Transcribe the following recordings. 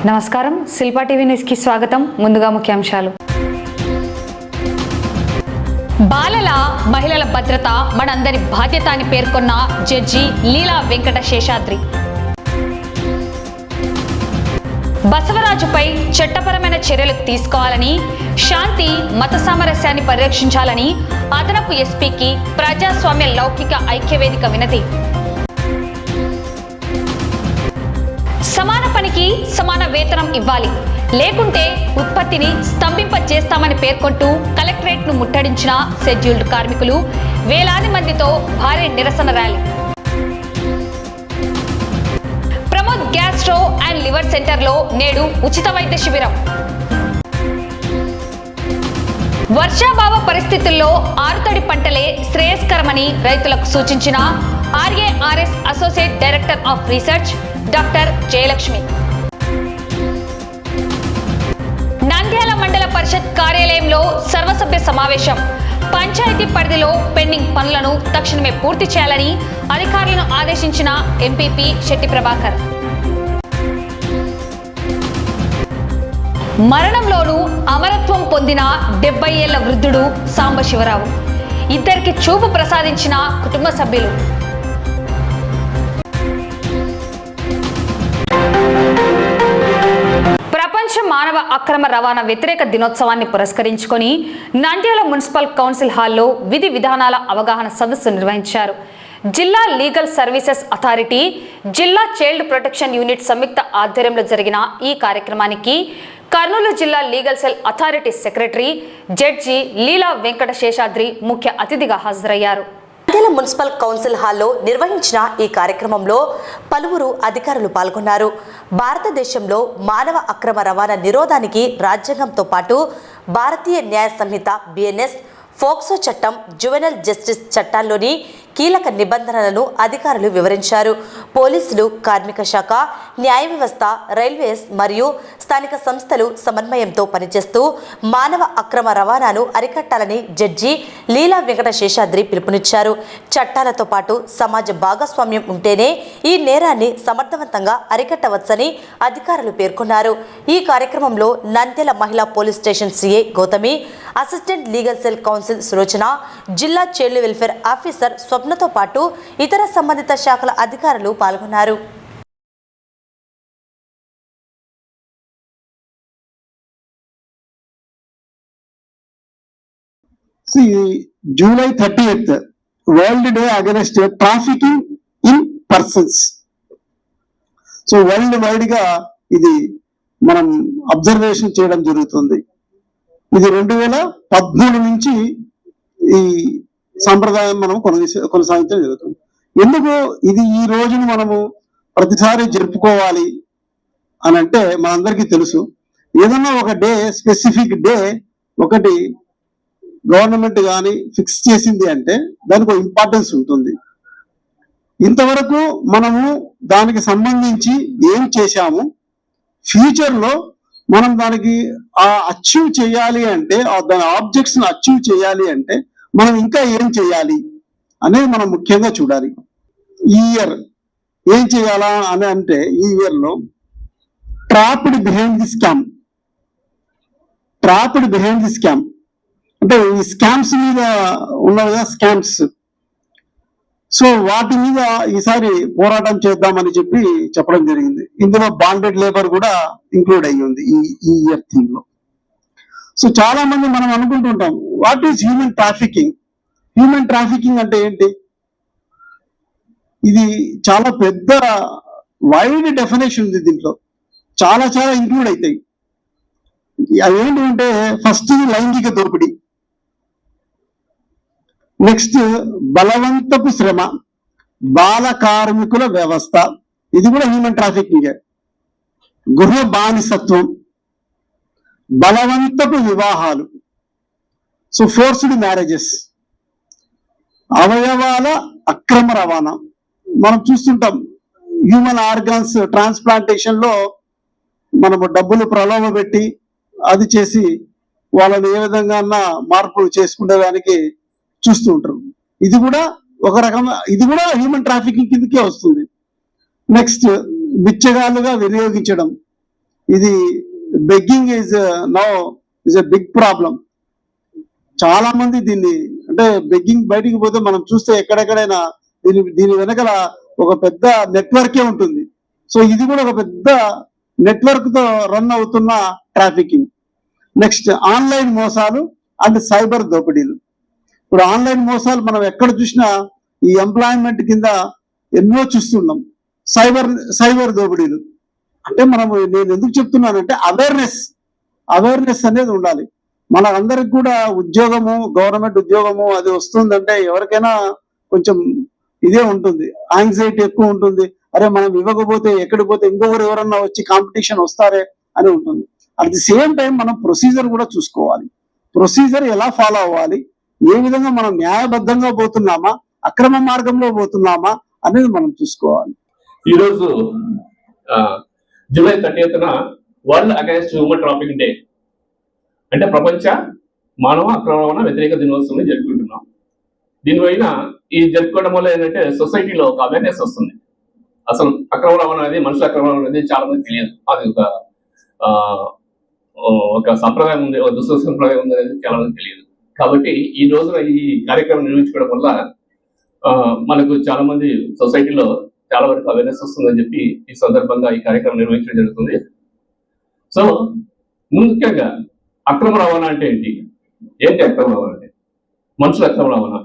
నమస్కారం, Shilpa TV news కి స్వాగతం. ముందుగా ముఖ్యాంశాలు. బాలల మహిళల భద్రత మనందరి బాధ్యత అని పేర్కొన్న జడ్జి లీలా వెంకట శేషాద్రి. బసవరాజుపై చట్టపరమైన చర్యలు తీసుకోవాలని, శాంతి మత సామరస్యాన్ని పరిరక్షించాలని అదనపు ఎస్పీకి ప్రజాస్వామ్య లౌకిక ఐక్యవేదిక వినతి. సమాన పనికి సమాన వేతనం ఇవ్వాలి, లేకుంటే ఉత్పత్తిని స్తంభింపజేస్తామని పేర్కొంటూ కలెక్టరేట్ ను ముట్టడించిన షెడ్యూల్డ్ కార్మికులు, వేలాది మందితో భారీ నిరసన rally. Pramod gastro and liver centre లో నేడు ఉచిత వైద్య శిబిరం. వర్షాభావ పరిస్థితుల్లో ఆరుతడి పంటలే శ్రేయస్కరమని రైతులకు సూచించిన RARS associate director of research doctor Jayalakshmi. Nandyal మండల పరిషత్ కార్యాలయంలో సర్వసభ్య సమావేశం. పంచాయతీ పరిధిలో పెండింగ్ పనులను తక్షణమే పూర్తి చేయాలని అధికారులను ఆదేశించిన ఎంపీపీ శెట్టి ప్రభాకర్. మరణంలోనూ అమరత్వం పొందిన 70 ఏళ్ల వృద్ధుడు సాంబశివరావు. ఇద్దరికి చూపు ప్రసాదించిన కుటుంబ సభ్యులు. ప్రపంచ మానవ అక్రమ రవాణా వ్యతిరేక దినోత్సవాన్ని పురస్కరించుకొని నంద్యాల మున్సిపల్ కౌన్సిల్ హాల్లో విధి విధానాల అవగాహన సదస్సు నిర్వహించారు. జిల్లా లీగల్ సర్వీసెస్ అథారిటీ, జిల్లా చైల్డ్ ప్రొటెక్షన్ యూనిట్ సంయుక్త ఆధ్వర్యంలో జరిగిన ఈ కార్యక్రమానికి కర్నూలు జిల్లా legal cell authority secretary judge Leela Venkata Seshadri ముఖ్య అతిథిగా హాజరయ్యారు. నంద్యాల మున్సిపల్ కౌన్సిల్ హాల్లో నిర్వహించిన ఈ కార్యక్రమంలో పలువురు అధికారులు పాల్గొన్నారు. భారతదేశంలో మానవ అక్రమ రవాణా నిరోధానికి రాజ్యాంగంతో పాటు భారతీయ న్యాయ సంహిత బిఎన్ఎస్, ఫోక్సో చట్టం, జువెనల్ జస్టిస్ చట్టాల్లోని కీలక నిబంధనలను అధికారులు వివరించారు. పోలీసులు, కార్మిక శాఖ, న్యాయ వ్యవస్థ, రైల్వేస్ మరియు స్థానిక సంస్థలు సమన్వయంతో పనిచేస్తూ మానవ అక్రమ రవాణాను అరికట్టాలని జడ్జి లీలా వెంకట శేషాద్రి పిలుపునిచ్చారు. చట్టాలతో పాటు సమాజ భాగస్వామ్యం ఉంటేనే ఈ నేరాన్ని సమర్థవంతంగా అరికట్టవచ్చని అధికారులు పేర్కొన్నారు. ఈ కార్యక్రమంలో నంద్యాల మహిళా police station CI Gautami, assistant legal cell council Sulochana, జిల్లా చైల్డ్ వెల్ఫేర్ ఆఫీసర్ స్వప్నతో పాటు ఇతర సంబంధిత శాఖల అధికారులు పాల్గొన్నారు. July 30th, World Day Against Trafficking in Persons. So world wide గా ఇది మనం అబ్జర్వేషన్ చేయడం జరుగుతుంది. ఇది 2013 నుంచి ఈ సాంప్రదాయం మనం కొనసాగించడం జరుగుతుంది. ఎందుకు ఇది ఈ రోజును మనము ప్రతిసారి జరుపుకోవాలి అని అంటే మనందరికీ తెలుసు. ఏదన్నా ఒక డే, స్పెసిఫిక్ డే ఒకటి గవర్నమెంట్ కానీ ఫిక్స్ చేసింది అంటే దానికి ఒక ఇంపార్టెన్స్ ఉంటుంది. ఇంతవరకు మనము దానికి సంబంధించి ఏం చేశాము, ఫ్యూచర్ లో మనం దానికి అచీవ్ చేయాలి అంటే, దాని ఆబ్జెక్ట్స్ అచీవ్ చేయాలి అంటే మనం ఇంకా ఏం చేయాలి అనేది మనం ముఖ్యంగా చూడాలి. ఈ ఇయర్ ఏం చేయాలా అని అంటే, ఈ ఇయర్ లో ట్రాప్డ్ బిహైండ్ ది స్కామ్ అంటే ఈ స్కామ్స్ మీద ఉన్నది కదా, స్కామ్స్. సో వాటి మీద ఈసారి పోరాటం చేద్దామని చెప్పడం జరిగింది. ఇందులో బాండెడ్ లేబర్ కూడా ఇంక్లూడ్ అయ్యి ఉంది ఈ ఇయర్ థీమ్ లో. సో చాలా మంది మనం అనుకుంటుంటాం, what is human trafficking? Human trafficking అంటే ఏంటి? ఇది చాలా పెద్ద వైడ్ డెఫినేషన్ ఉంది. దీంట్లో చాలా చాలా ఇంక్లూడ్ అవుతాయి. అవేంటి అంటే, ఫస్ట్ లైంగిక దోపిడీ, నెక్స్ట్ బలవంతపు శ్రమ, బాల కార్మికుల వ్యవస్థ, ఇది కూడా హ్యూమన్ ట్రాఫికింగ్. గృహ బానిసత్వం, బలవంతపు వివాహాలు, సో ఫోర్స్డ్ మ్యారేజెస్, అవయవాల అక్రమ రవాణా. మనం చూస్తుంటాం హ్యూమన్ ఆర్గాన్స్ ట్రాన్స్ప్లాంటేషన్ లో మనము డబ్బులు ప్రలోభ పెట్టి అది చేసి వాళ్ళని ఏ విధంగా మార్పులు చేసుకునేదానికి చూస్తూ ఉంటారు. ఇది కూడా ఒక రకమైన, ఇది కూడా హ్యూమన్ ట్రాఫికింగ్ కిందకే వస్తుంది. నెక్స్ట్ బిచ్చగాళ్ళుగా వినియోగించడం, ఇది begging is now is a big problem. చాలా మంది దీన్ని అంటే బెగ్గింగ్ బయటికి పోతే మనం చూస్తే ఎక్కడెక్కడైనా దీని వెనకాల ఒక పెద్ద నెట్వర్కే ఉంటుంది. సో ఇది కూడా ఒక పెద్ద నెట్వర్క్ తో రన్ అవుతున్న ట్రాఫికింగ్. నెక్స్ట్ ఆన్లైన్ మోసాలు అండ్ సైబర్ దోపిడీలు. ఇప్పుడు ఆన్లైన్ మోసాలు మనం ఎక్కడ చూసినా ఈ ఎంప్లాయ్మెంట్ కింద ఎన్నో చూస్తున్నాం. సైబర్ దోపిడీలు అంటే నేను ఎందుకు చెప్తున్నానంటే అవేర్నెస్ అనేది ఉండాలి. మనందరికి కూడా ఉద్యోగము, గవర్నమెంట్ ఉద్యోగము అది వస్తుందంటే ఎవరికైనా కొంచెం ఇదే ఉంటుంది, యాంగ్జైటీ ఎక్కువ ఉంటుంది. అరే మనం ఇవ్వకపోతే ఎక్కడికి పోతే ఇంకొకరు ఎవరన్నా వచ్చి కాంపిటీషన్ వస్తారే అని ఉంటుంది. అట్ ది సేమ్ టైం మనం ప్రొసీజర్ కూడా చూసుకోవాలి. ప్రొసీజర్ ఎలా ఫాలో అవ్వాలి, ఏ విధంగా మనం న్యాయబద్ధంగా పోతున్నామా, అక్రమ మార్గంలో పోతున్నామా అనేది మనం చూసుకోవాలి. ఈరోజు జూలై 30న world against human trafficking day, అంటే ప్రపంచ మానవ అక్రమణ వ్యతిరేక దినోత్సవం జరుపుకుంటున్నాం. దీనిపైన ఈ జరుపుకోవడం వల్ల ఏంటంటే సొసైటీలో ఒక అవేర్నెస్ వస్తుంది. అసలు అక్రమ రవాణా అనేది, మనుషుల అక్రమ రవాణా అనేది చాలా మంది తెలియదు. అది ఒక సంప్రదాయం ఉంది, ఒక దుష్ట సంప్రదాయం ఉంది అనేది చాలా మంది తెలియదు. కాబట్టి ఈ రోజున ఈ కార్యక్రమం నిర్వహించుకోవడం వల్ల మనకు చాలా మంది సొసైటీలో చాలా వరకు అవేర్నెస్ వస్తుందని చెప్పి ఈ సందర్భంగా ఈ కార్యక్రమం నిర్వహించడం జరుగుతుంది. సో ముఖ్యంగా అక్రమ రవాణా అంటే ఏంటి అక్రమ రవాణా అంటే? మనుషుల అక్రమ రవాణా.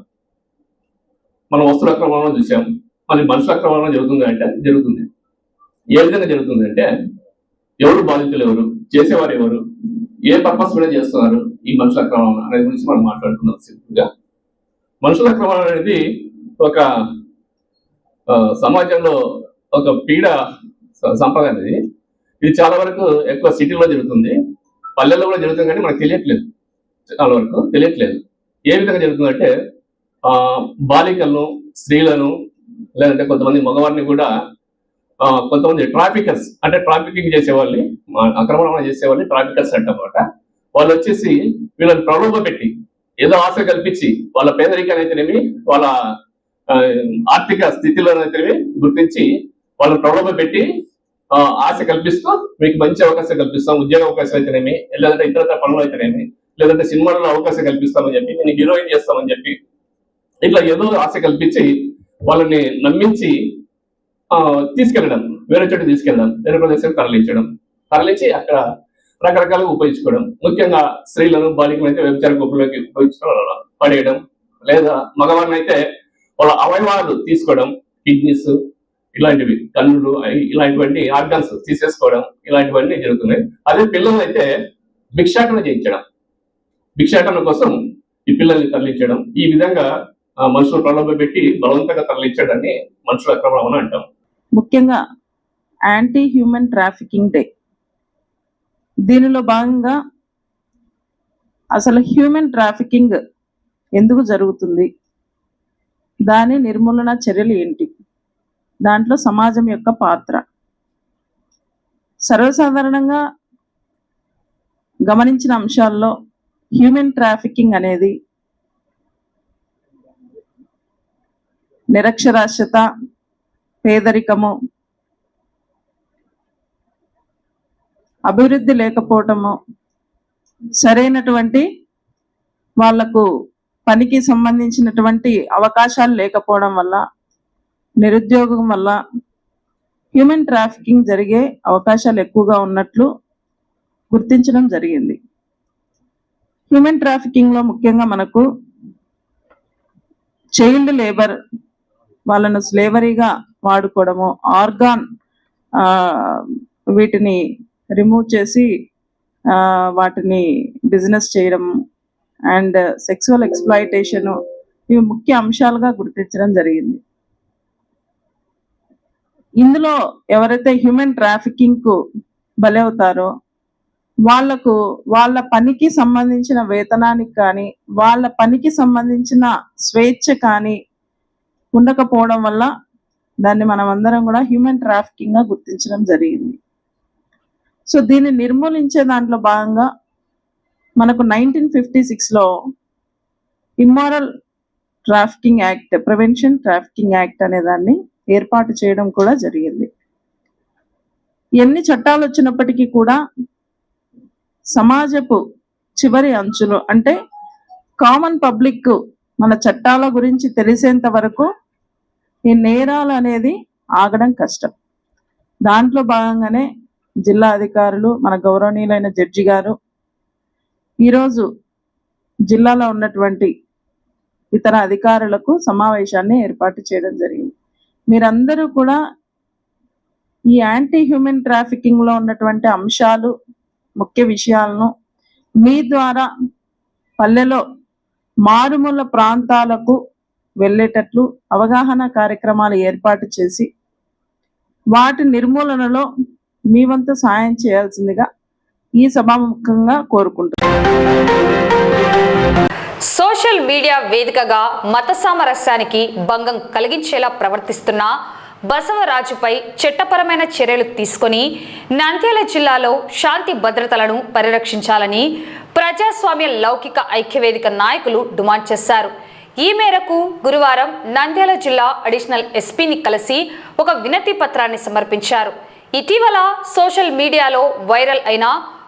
మనం వస్తువుల అక్రమ రవాణా చూసాం, మరి మనుషుల అక్రమ రవాణా జరుగుతుంది అంటే జరుగుతుంది. ఏ విధంగా జరుగుతుంది అంటే, ఎవరు బాధితులు, ఎవరు చేసేవారు, ఎవరు ఏ పర్పస్ మీద చేస్తున్నారు ఈ మనుషుల అక్రమ రవాణా అనే గురించి మనం మాట్లాడుతున్నాం. సింపుల్గా మనుషుల అక్రమ రవాణా అనేది ఒక సమాజంలో ఒక పీడ సంప్రదాయం. ఇది చాలా వరకు ఎక్కువ సిటీలో జరుగుతుంది, పల్లెల్లో కూడా జరుగుతుంది, కానీ మనకు తెలియట్లేదు, చాలా వరకు తెలియట్లేదు. ఏ విధంగా జరుగుతుందంటే బాలికలను, స్త్రీలను, లేదంటే కొంతమంది మగవారిని కూడా కొంతమంది ట్రాఫికర్స్, అంటే ట్రాఫికింగ్ చేసేవాళ్ళని, అక్రమ రవాణా చేసేవాళ్ళని ట్రాఫికర్స్ అంటారన్నమాట. వాళ్ళు వచ్చేసి వీళ్ళని ప్రలోభ పెట్టి ఏదో ఆశ కల్పించి వాళ్ళ పేదరికాన్ని అయితేనేమి, వాళ్ళ ఆర్థిక స్థితిలో అయితేనేమి గుర్తించి వాళ్ళని ప్రలోభ పెట్టి ఆశ కల్పిస్తూ మీకు మంచి అవకాశం కల్పిస్తాం, ఉద్యోగ అవకాశం అయితేనేమి, లేదంటే ఇతర పనులు అయితేనేమి, లేదంటే సినిమాలలో అవకాశం కల్పిస్తామని చెప్పి, నేను హీరోయిన్ చేస్తామని చెప్పి ఇట్లా ఏదో ఆశ కల్పించి వాళ్ళని నమ్మించి తీసుకెళ్ళడం, వేరే చోట తీసుకెళ్ళడం, వేరే ప్రదేశం తరలించి అక్కడ రకరకాలుగా ఉపయోగించుకోవడం. ముఖ్యంగా స్త్రీలను, బాలికలను అయితే వ్యభిచార గుంపులోకి పడేయడం, లేదా మగవారిని అయితే వాళ్ళ అవయవాలు తీసుకోవడం, కిడ్నీస్ ఇలాంటివి, కన్నులు, ఇలాంటివన్నీ ఆర్గాన్స్ తీసేసుకోవడం, ఇలాంటివన్నీ జరుగుతున్నాయి. అదే పిల్లలు అయితే భిక్షాటన చేయించడం, భిక్షాటన కోసం ఈ పిల్లల్ని తరలించడం, ఈ విధంగా మనుషులు ప్రలోభ పెట్టి బలవంతంగా తరలించడాన్ని మనుషుల అక్రమ రవాణా అంటాం. ముఖ్యంగా యాంటీ హ్యూమన్ ట్రాఫికింగ్ డే, దీనిలో భాగంగా అసలు హ్యూమన్ ట్రాఫికింగ్ ఎందుకు జరుగుతుంది, దాని నిర్మూలన చర్యలు ఏంటి, దాంట్లో సమాజం యొక్క పాత్ర. సర్వసాధారణంగా గమనించిన అంశాల్లో హ్యూమన్ ట్రాఫికింగ్ అనేది నిరక్షరాస్యత, పేదరికము, అభివృద్ధి లేకపోవటము, సరైనటువంటి వాళ్లకు పనికి సంబంధించినటువంటి అవకాశాలు లేకపోవడం వల్ల, నిరుద్యోగం వల్ల హ్యూమన్ ట్రాఫికింగ్ జరిగే అవకాశాలు ఎక్కువగా ఉన్నట్లు గుర్తించడం జరిగింది. హ్యూమన్ ట్రాఫికింగ్లో ముఖ్యంగా మనకు చైల్డ్ లేబర్, వాళ్ళను స్లేవరీగా వాడుకోవడము, ఆర్గాన్ వీటిని రిమూవ్ చేసి వాటిని బిజినెస్ చేయడం, అండ్ సెక్సువల్ ఎక్స్ప్లాయిటేషన్, ఇవి ముఖ్య అంశాలుగా గుర్తించడం జరిగింది. ఇందులో ఎవరైతే హ్యూమన్ ట్రాఫికింగ్కు బలవుతారో వాళ్లకు వాళ్ళ పనికి సంబంధించిన వేతనానికి కానీ, వాళ్ళ పనికి సంబంధించిన స్వేచ్ఛ కానీ ఉండకపోవడం వల్ల దాన్ని మనం అందరం కూడా హ్యూమన్ ట్రాఫికింగ్గా గుర్తించడం జరిగింది. సో దీన్ని నిర్మూలించే దాంట్లో భాగంగా మనకు 1956లో immoral trafficking act, prevention trafficking act అనే దాన్ని ఏర్పాటు చేయడం కూడా జరిగింది. ఎన్ని చట్టాలు వచ్చినప్పటికీ కూడా సమాజపు చివరి అంచులో అంటే కామన్ పబ్లిక్ మన చట్టాల గురించి తెలిసేంత వరకు ఈ నేరాలు అనేది ఆగడం కష్టం. దాంట్లో భాగంగానే జిల్లా అధికారులు, మన గౌరవనీయులైన జడ్జి గారు ఈరోజు జిల్లాలో ఉన్నటువంటి ఇతర అధికారులకు సమావేశాన్ని ఏర్పాటు చేయడం జరిగింది. మీరందరూ కూడా ఈ యాంటీ హ్యూమన్ ట్రాఫికింగ్లో ఉన్నటువంటి అంశాలు, ముఖ్య విషయాలను మీ ద్వారా పల్లెలో మారుమూల ప్రాంతాలకు వెళ్ళేటట్లు అవగాహన కార్యక్రమాలు ఏర్పాటు చేసి వాటి నిర్మూలనలో మీ వంతు సాయం చేయాల్సిందిగా ఈ సభాముఖంగా కోరుకుంటున్నాను. సోషల్ మీడియా వేదికగా మత సామరస్యానికి భంగం కలిగించేలా ప్రవర్తిస్తున్న బసవరాజుపై చట్టపరమైన చర్యలు తీసుకొని నంద్యాల జిల్లాలో శాంతి భద్రతలను పరిరక్షించాలని ప్రజాస్వామ్య లౌకిక ఐక్యవేదిక నాయకులు డిమాండ్ చేశారు. ఈ మేరకు గురువారం నంద్యాల జిల్లా అడిషనల్ ఎస్పీని కలిసి ఒక వినతి పత్రాన్ని సమర్పించారు. ఇటీవల సోషల్ మీడియాలో వైరల్ అయిన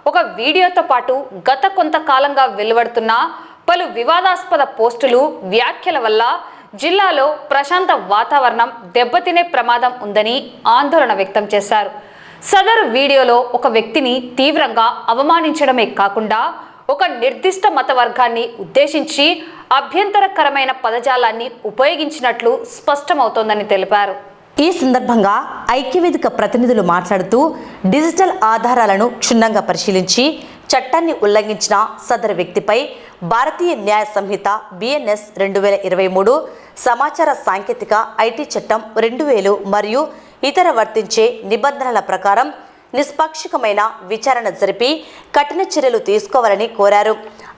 ఒక వీడియోతో పాటు గత కొంతకాలంగా వెలువడుతున్న పలు వివాదాస్పద పోస్టులు, వ్యాఖ్యల వల్ల జిల్లాలో ప్రశాంత వాతావరణం దెబ్బతినే ప్రమాదం ఉందని ఆందోళన వ్యక్తం చేశారు. సదరు వీడియోలో ఒక వ్యక్తిని తీవ్రంగా అవమానించడమే కాకుండా ఒక నిర్దిష్ట మత వర్గాన్ని ఉద్దేశించి అభ్యంతరకరమైన పదజాలాన్ని ఉపయోగించినట్లు స్పష్టమవుతోందని తెలిపారు. ఈ సందర్భంగా ఐక్యవేదిక ప్రతినిధులు మాట్లాడుతూ డిజిటల్ ఆధారాలను క్షుణ్ణంగా పరిశీలించి చట్టాన్ని ఉల్లంఘించిన సదరు వ్యక్తిపై భారతీయ న్యాయ సంహిత BNS 2023, సమాచార సాంకేతిక ఐటీ చట్టం 2000 మరియు ఇతర వర్తించే నిబంధనల ప్రకారం నిష్పాక్షికమైన విచారణ జరిపి కఠిన చర్యలు తీసుకోవాలని కోరారు.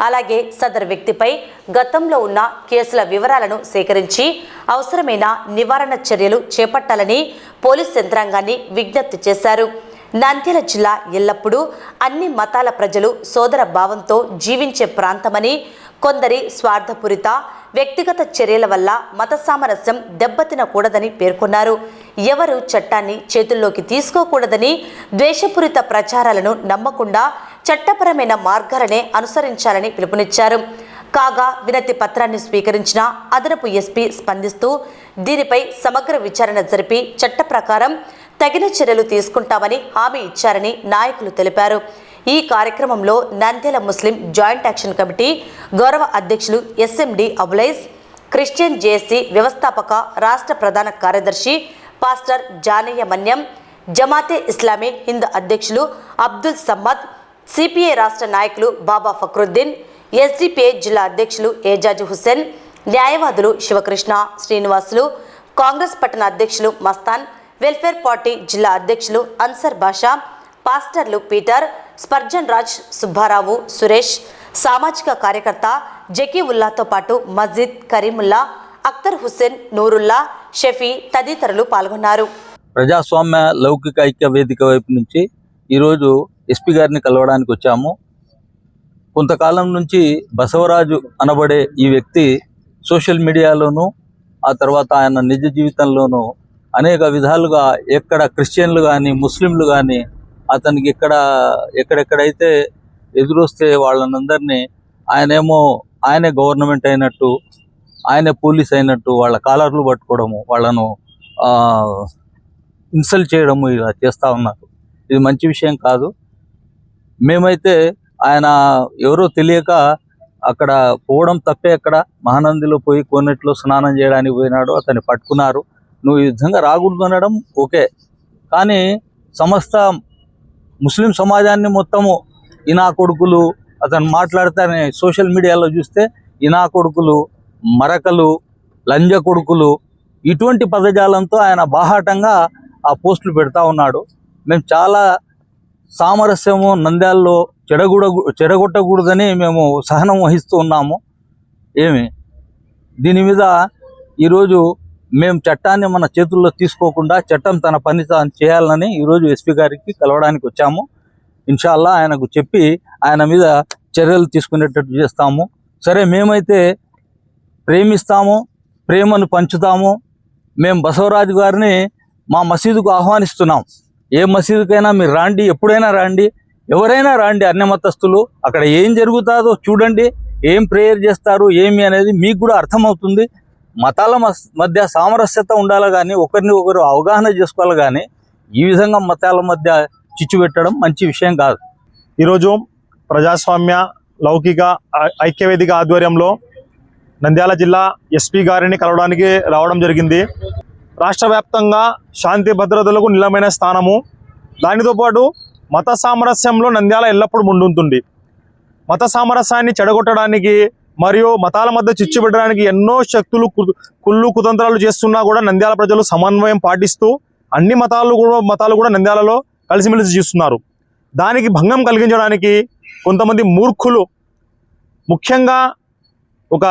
అలాగే సదరు వ్యక్తిపై గతంలో ఉన్న కేసుల వివరాలను సేకరించి అవసరమైన నివారణ చర్యలు చేపట్టాలని పోలీస్ యంత్రాంగాన్ని విజ్ఞప్తి చేశారు. నంద్యాల జిల్లా ఎల్లప్పుడూ అన్ని మతాల ప్రజలు సోదర భావంతో జీవించే ప్రాంతమని, కొందరి స్వార్థపూరిత వ్యక్తిగత చర్యల వల్ల మత సామరస్యం దెబ్బతినకూడదని పేర్కొన్నారు. ఎవరు చట్టాన్ని చేతుల్లోకి తీసుకోకూడదని, ద్వేషపూరిత ప్రచారాలను నమ్మకుండా చట్టపరమైన మార్గాలనే అనుసరించాలని పిలుపునిచ్చారు. కాగా వినతి పత్రాన్ని స్వీకరించిన అదనపు ఎస్పీ స్పందిస్తూ దీనిపై సమగ్ర విచారణ జరిపి చట్ట ప్రకారం తగిన చర్యలు తీసుకుంటామని హామీ ఇచ్చారని నాయకులు తెలిపారు. ఈ కార్యక్రమంలో నంద్యాల ముస్లిం జాయింట్ యాక్షన్ కమిటీ గౌరవ అధ్యక్షులు SMD అబులైజ్, క్రిస్టియన్ జేఏసీ వ్యవస్థాపక రాష్ట్ర ప్రధాన కార్యదర్శి పాస్టర్ జానయ్య మన్యం, జమాతే ఇస్లామీ హింద్ అధ్యక్షులు అబ్దుల్ సమ్మద్, CPI రాష్ట్ర నాయకులు బాబా ఫక్రుద్దీన్, SDPI జిల్లా అధ్యక్షులు ఏజాజ్ హుస్సేన్, న్యాయవాదులు శివకృష్ణ, శ్రీనివాసులు, కాంగ్రెస్ పట్టణ అధ్యక్షులు మస్తాన్, వెల్ఫేర్ పార్టీ జిల్లా అధ్యక్షులు అన్సర్ బాషా, పాస్టర్లు పీటర్, స్పర్జన్ రాజ్, సుబ్బారావు, సురేష్, సామాజిక కార్యకర్త జకీవుల్లాతో పాటు మస్జిద్ కరీముల్లా, అఖ్తర్ హుస్సేన్, నూరుల్లా, షఫీ తదితరులు పాల్గొన్నారు. ప్రజాస్వామ్య లౌకిక ఐక్య వేదిక వైపు నుంచి ఈరోజు ఎస్పీ గారిని కలవడానికి వచ్చాము. కొంతకాలం నుంచి బసవరాజు అనబడే ఈ వ్యక్తి సోషల్ మీడియాలోనూ ఆ తర్వాత ఆయన నిజ జీవితంలోనూ అనేక విధాలుగా ఎక్కడ క్రిస్టియన్లు కానీ ముస్లింలు కానీ అతనికి ఎక్కడెక్కడైతే ఎదురొస్తే వాళ్ళనందరినీ ఆయనే గవర్నమెంట్ అయినట్టు, ఆయనే పోలీస్ అయినట్టు వాళ్ళ కాలర్లు పట్టుకోవడము, వాళ్ళను ఇన్సల్ట్ చేయడము ఇలా చేస్తూ ఉన్నారు. ఇది మంచి విషయం కాదు. మేమైతే ఆయన ఎవరో తెలియక అక్కడ పోవడం తప్పే. అక్కడ మహానందిలో పోయి కోనేటిలో స్నానం చేయడానికి పోయినాడు, అతన్ని పట్టుకున్నారు. నువ్వు ఈ విధంగా రాకూడదు అనడం ఓకే, కానీ సమస్త ముస్లిం సమాజాన్ని మొత్తము ఇనా కొడుకులు అతను మాట్లాడితే సోషల్ మీడియాలో చూస్తే ఇనా కొడుకులు, మరకలు, లంజ కొడుకులు ఇటువంటి పదజాలంతో ఆయన బాహాటంగా ఆ పోస్టులు పెడతా ఉన్నాడు. మేము చాలా సామరస్యము నంద్యాలలో చెడగొట్టకూడదని మేము సహనం వహిస్తూ ఉన్నాము. దీని మీద ఈరోజు మేము చట్టాన్ని మన చేతుల్లో తీసుకోకుండా చట్టం తన పని తాను చేయాలని ఈరోజు ఎస్పీ గారికి కలవడానికి వచ్చాము. ఇన్షాల్లా ఆయనకు చెప్పి ఆయన మీద చర్యలు తీసుకునేటట్టు చేస్తాము. సరే, మేమైతే ప్రేమిస్తాము, ప్రేమను పంచుతాము. మేము బసవరాజు గారిని మా మసీదుకు ఆహ్వానిస్తున్నాం. ఏ మసీదుకైనా మీరు రాండి, ఎప్పుడైనా రాండి, ఎవరైనా రాండి, అన్ని మతస్థులు. అక్కడ ఏం జరుగుతుందో చూడండి, ఏం ప్రేయర్ చేస్తారు ఏమి అనేది మీకు కూడా అర్థమవుతుంది. మతాల మధ్య సామరస్యత ఉండాలి కానీ ఒకరిని ఒకరు అవగాహన చేసుకోవాలి కానీ ఈ విధంగా మతాల మధ్య చిచ్చు పెట్టడం మంచి విషయం కాదు. ఈరోజు ప్రజాస్వామ్య లౌకిక ఐక్యవేదిక ఆధ్వర్యంలో నంద్యాల జిల్లా ఎస్పీ గారిని కలవడానికి రావడం జరిగింది. రాష్ట్ర వ్యాప్తంగా శాంతి భద్రతలకు నిలమైన స్థానము. దానితో పాటు మత సామరస్యంలో నంద్యాల ఎల్లప్పుడూ ముందుంటుంది. మత సామరస్యాన్ని చెడగొట్టడానికి మరియు మతాల మధ్య చిచ్చు పెట్టడానికి ఎన్నో శక్తులు కుళ్ళు కుతంత్రాలు చేస్తున్నా కూడా నంద్యాల ప్రజలు సమన్వయం పాటిస్తూ అన్ని మతాలు కూడా నంద్యాలలో కలిసిమెలిసి జీస్తున్నారు. దానికి భంగం కలిగించడానికి కొంతమంది మూర్ఖులు, ముఖ్యంగా ఒక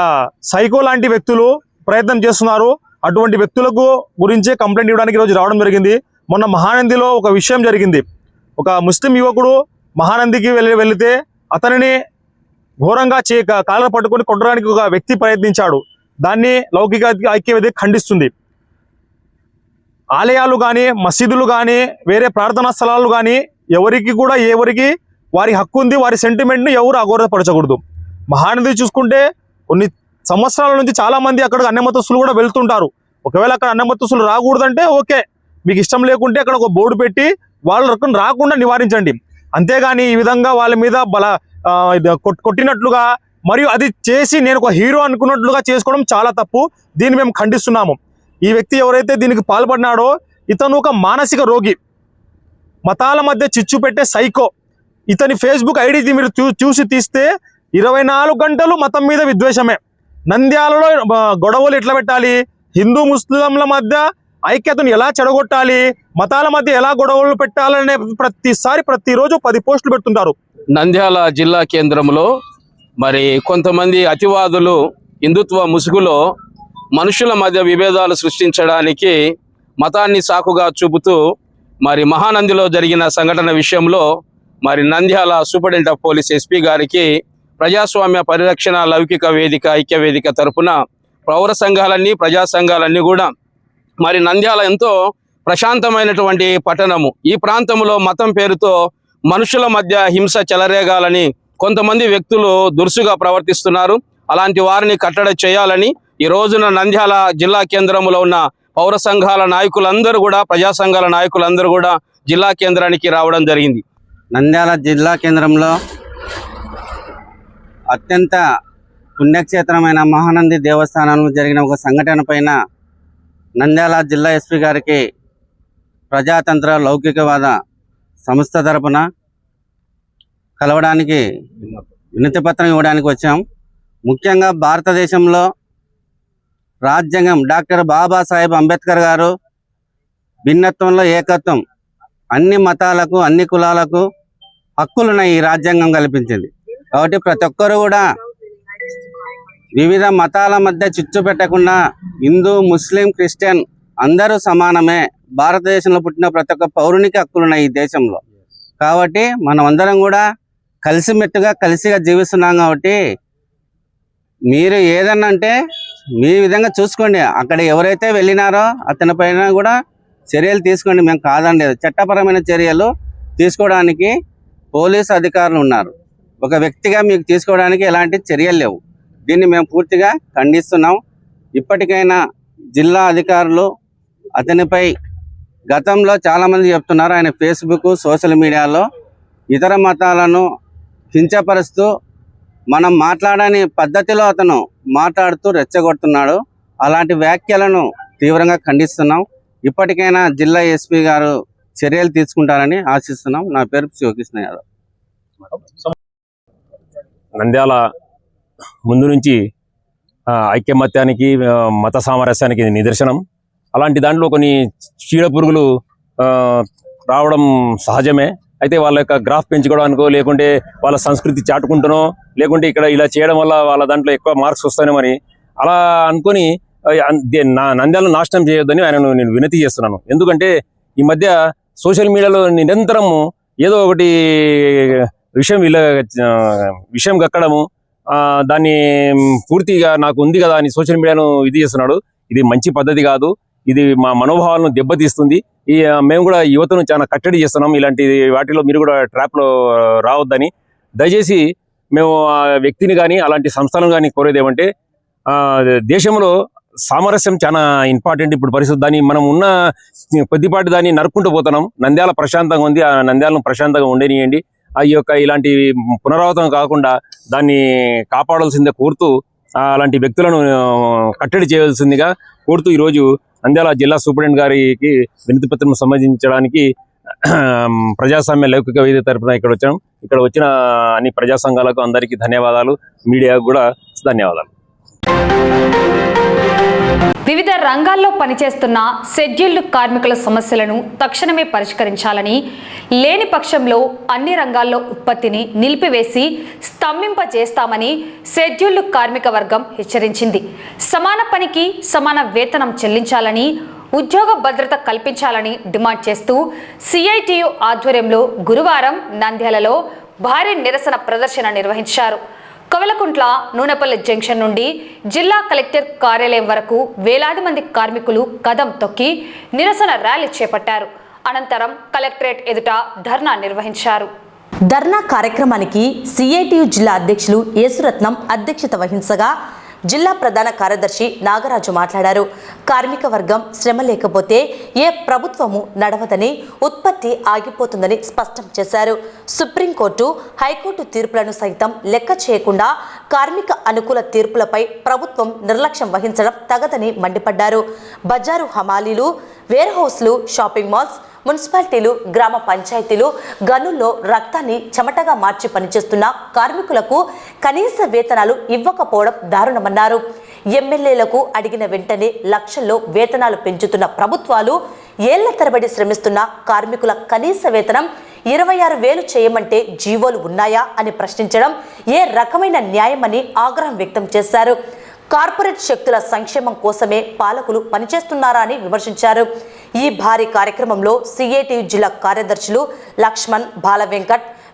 సైకో లాంటి వ్యక్తులు ప్రయత్నం చేస్తున్నారు. అటువంటి వ్యక్తులకు గురించే కంప్లైంట్ ఇవ్వడానికి ఈరోజు రావడం జరిగింది. మొన్న మహానందిలో ఒక విషయం జరిగింది. ఒక ముస్లిం యువకుడు మహానందికి వెళితే అతనిని ఘోరంగా కాళ్ళ పట్టుకొని కొట్టడానికి ఒక వ్యక్తి ప్రయత్నించాడు. దాన్ని లౌకిక ఐక్యవేదిక ఖండిస్తుంది. ఆలయాలు కానీ, మసీదులు కానీ, వేరే ప్రార్థనా స్థలాలు కానీ ఎవరికి వారి హక్కు ఉంది. వారి సెంటిమెంట్ను ఎవరు అగౌరవపరచకూడదు. మహానంది చూసుకుంటే కొన్ని సంవత్సరాల నుంచి చాలా మంది అక్కడ అన్యమతస్తులు కూడా వెళ్తుంటారు. ఒకవేళ అక్కడ అన్యమతస్తులు రాకూడదంటే ఓకే, మీకు ఇష్టం లేకుంటే అక్కడ ఒక బోర్డు పెట్టి వాళ్ళకు రాకుండా నివారించండి. అంతేగాని ఈ విధంగా వాళ్ళ మీద కొట్టినట్లుగా మరియు అది చేసి నేను ఒక హీరో అనుకున్నట్లుగా చేసుకోవడం చాలా తప్పు. దీన్ని మేము ఖండిస్తున్నాము. ఈ వ్యక్తి ఎవరైతే దీనికి పాల్పడినాడో ఇతను ఒక మానసిక రోగి, మతాల మధ్య చిచ్చు పెట్టే సైకో. ఇతని ఫేస్బుక్ ఐడి మీరు చూసి తీస్తే 24 గంటలు మతం మీద విద్వేషమే. నంద్యాలలో గొడవలు ఎట్లా పెట్టాలి, హిందూ ముస్లింల మధ్య ఐక్యతను ఎలా చెడగొట్టాలి, మతాల మధ్య ఎలా గొడవలు పెట్టాలనే ప్రతిరోజు 10 పోస్టులు పెడుతుంటారు. నంద్యాల జిల్లా కేంద్రంలో మరి కొంతమంది అతివాదులు హిందుత్వ ముసుగులో మనుషుల మధ్య విభేదాలు సృష్టించడానికి మతాన్ని సాకుగా చూపుతూ మరి మహానందిలో జరిగిన సంఘటన విషయంలో మరి Nandyal superintendent of police SP గారికి ప్రజాస్వామ్య పరిరక్షణ లౌకిక వేదిక ఐక్యవేదిక తరపున పౌర సంఘాలన్నీ ప్రజా సంఘాలన్నీ కూడా మరి నంద్యాల ఎంతో ప్రశాంతమైనటువంటి పట్టణము. ఈ ప్రాంతంలో మతం పేరుతో మనుషుల మధ్య హింస చెలరేగాలని కొంతమంది వ్యక్తులు దురుసుగా ప్రవర్తిస్తున్నారు. అలాంటి వారిని కట్టడి చేయాలని ఈ రోజున నంద్యాల జిల్లా కేంద్రంలో ఉన్న పౌర సంఘాల నాయకులందరూ కూడా, ప్రజా సంఘాల నాయకులందరూ కూడా జిల్లా కేంద్రానికి రావడం జరిగింది. నంద్యాల జిల్లా కేంద్రంలో అత్యంత పుణ్యక్షేత్రమైన మహానంది దేవస్థానంలో జరిగిన ఒక సంఘటన పైన నంద్యాల జిల్లా ఎస్పీ గారికి ప్రజాతంత్ర లౌకికవాద సంస్థ తరపున కలవడానికి వినతిపత్రం ఇవ్వడానికి వచ్చాం. ముఖ్యంగా భారతదేశంలో రాజ్యాంగం డాక్టర్ బాబాసాహెబ్ అంబేద్కర్ గారు భిన్నత్వంలో ఏకత్వం, అన్ని మతాలకు అన్ని కులాలకు హక్కులున్న ఈ రాజ్యాంగం కల్పించింది. కాబట్టి ప్రతి ఒక్కరు కూడా వివిధ మతాల మధ్య చిచ్చు పెట్టకుండా హిందూ ముస్లిం క్రిస్టియన్ అందరూ సమానమే. భారతదేశంలో పుట్టిన ప్రతి ఒక్క పౌరునికి హక్కులున్నాయి ఈ దేశంలో. కాబట్టి మనం అందరం కూడా కలిసిగా జీవిస్తున్నాం. కాబట్టి మీరు ఏదన్నా అంటే మీ విధంగా చూసుకోండి. అక్కడ ఎవరైతే వెళ్ళినారో అతని పైన కూడా చర్యలు తీసుకోండి. మేము కాదండి, చట్టపరమైన చర్యలు తీసుకోవడానికి పోలీసు అధికారులు ఉన్నారు. ఒక వ్యక్తిగా మీకు తీసుకోవడానికి ఎలాంటి చర్యలు లేవు. దీన్ని మేము పూర్తిగా ఖండిస్తున్నాం. ఇప్పటికైనా జిల్లా అధికారులు అతనిపై గతంలో చాలామంది చెప్తున్నారు, ఆయన ఫేస్బుక్ సోషల్ మీడియాలో ఇతర మతాలను కించపరుస్తూ మనం మాట్లాడని పద్ధతిలో అతను మాట్లాడుతూ రెచ్చగొడుతున్నాడు. అలాంటి వ్యాఖ్యలను తీవ్రంగా ఖండిస్తున్నాం. ఇప్పటికైనా జిల్లా ఎస్పీ గారు చర్యలు తీసుకుంటారని ఆశిస్తున్నాం. నా పేరు శివకృష్ణ యాదవ్. నంద్యాల ముందు నుంచి ఐక్యమత్యానికి మత సామరస్యానికి నిదర్శనం. అలాంటి దాంట్లో కొన్ని చీడ పురుగులు రావడం సహజమే. అయితే వాళ్ళ యొక్క గ్రాఫ్ పెంచుకోవడానికో లేకుంటే వాళ్ళ సంస్కృతి చాటుకుంటునో లేకుంటే ఇక్కడ ఇలా చేయడం వల్ల వాళ్ళ దాంట్లో ఎక్కువ మార్క్స్ వస్తాయేమని అలా అనుకొని నంద్యాలను నాశనం చేయొద్దని నేను వినతి చేస్తున్నాను. ఎందుకంటే ఈ మధ్య సోషల్ మీడియాలో నిరంతరము ఏదో ఒకటి విషయం గక్కడము, దాన్ని పూర్తిగా నాకు ఉంది కదా అని సోషల్ మీడియాను ఇది చేస్తున్నాడు. ఇది మంచి పద్ధతి కాదు. ఇది మా మనోభావాలను దెబ్బతీస్తుంది. మేము కూడా యువతను చాలా కట్టడి చేస్తున్నాం. ఇలాంటి వాటిలో మీరు కూడా ట్రాప్లో రావద్దని దయచేసి మేము ఆ వ్యక్తిని కానీ అలాంటి సంస్థలను కానీ కోరేది ఏమంటే, దేశంలో సామరస్యం చాలా ఇంపార్టెంట్. ఇప్పుడు పరిస్థితి దాన్ని మనం ఉన్న కొద్దిపాటి దాన్ని నరుక్కుంటూ పోతున్నాం. నంద్యాల ప్రశాంతంగా ఉంది, ఆ నంద్యాలను ప్రశాంతంగా ఉండనియండి. ఆ ఇలాంటి పునరావృతం కాకుండా దాన్ని కాపాడాల్సిందే కోరుతూ, అలాంటి వ్యక్తులను కట్టడి చేయాల్సిందిగా కోరుతూ ఈరోజు నంద్యాల జిల్లా సూపరింటెండెంట్ గారికి వినతి పత్రం సంబంధించడానికి ప్రజాస్వామ్య లౌకిక వేదిక తరపున ఇక్కడ వచ్చాం. ఇక్కడ వచ్చిన అన్ని ప్రజా సంఘాలకు అందరికీ ధన్యవాదాలు, మీడియాకు కూడా ధన్యవాదాలు. వివిధ రంగాల్లో పనిచేస్తున్న షెడ్యూల్డ్ కార్మికుల సమస్యలను తక్షణమే పరిష్కరించాలని, లేని పక్షంలో అన్ని రంగాల్లో ఉత్పత్తిని నిలిపివేసి స్తంభింపజేస్తామని షెడ్యూల్డ్ కార్మిక వర్గం హెచ్చరించింది. సమాన పనికి సమాన వేతనం చెల్లించాలని, ఉద్యోగ భద్రత కల్పించాలని డిమాండ్ చేస్తూ సిఐటియు ఆధ్వర్యంలో గురువారం నంద్యాలలో భారీ నిరసన ప్రదర్శన నిర్వహించారు. కవలకుంట్ల నూనెపల్లి జంక్షన్ నుండి జిల్లా కలెక్టర్ కార్యాలయం వరకు వేలాది మంది కార్మికులు కదం తొక్కి నిరసన ర్యాలీ చేపట్టారు. అనంతరం కలెక్టరేట్ ఎదుట ధర్నా నిర్వహించారు. ధర్నా కార్యక్రమానికి సిఐటియు జిల్లా అధ్యక్షులు యేసురత్నం అధ్యక్షత వహించగా జిల్లా ప్రధాన కార్యదర్శి నాగరాజు మాట్లాడారు. కార్మిక వర్గం శ్రమ లేకపోతే ఏ ప్రభుత్వము నడవదని, ఉత్పత్తి ఆగిపోతుందని స్పష్టం చేశారు. సుప్రీంకోర్టు, హైకోర్టు తీర్పులను సైతం లెక్క చేయకుండా కార్మిక అనుకూల తీర్పులపై ప్రభుత్వం నిర్లక్ష్యం వహించడం తగదని మండిపడ్డారు. బజారు హమాలీలు, వేర్ హౌస్లు, షాపింగ్ మాల్స్, మున్సిపాలిటీలు, గ్రామ పంచాయతీలు గనుల్లో రక్తాన్ని చెమటగా మార్చి పనిచేస్తున్న కార్మికులకు కనీస వేతనాలు ఇవ్వకపోవడం దారుణమన్నారు. ఎమ్మెల్యేలకు అడిగిన వెంటనే లక్షల్లో వేతనాలు పెంచుతున్న ప్రభుత్వాలు ఏళ్ల తరబడి శ్రమిస్తున్న కార్మికుల కనీస వేతనం 26,000 చేయమంటే జీవోలు ఉన్నాయా అని ప్రశ్నించడం ఏ రకమైన న్యాయమని ఆగ్రహం వ్యక్తం చేశారు. కార్పొరేట్ శక్తుల సంక్షేమం కోసమే పాలకులు పనిచేస్తున్నారా అని విమర్శించారు. ఈ భారీ కార్యక్రమంలో సిఐటియు జిల్లా కార్యదర్శులు లక్ష్మణ్, బాల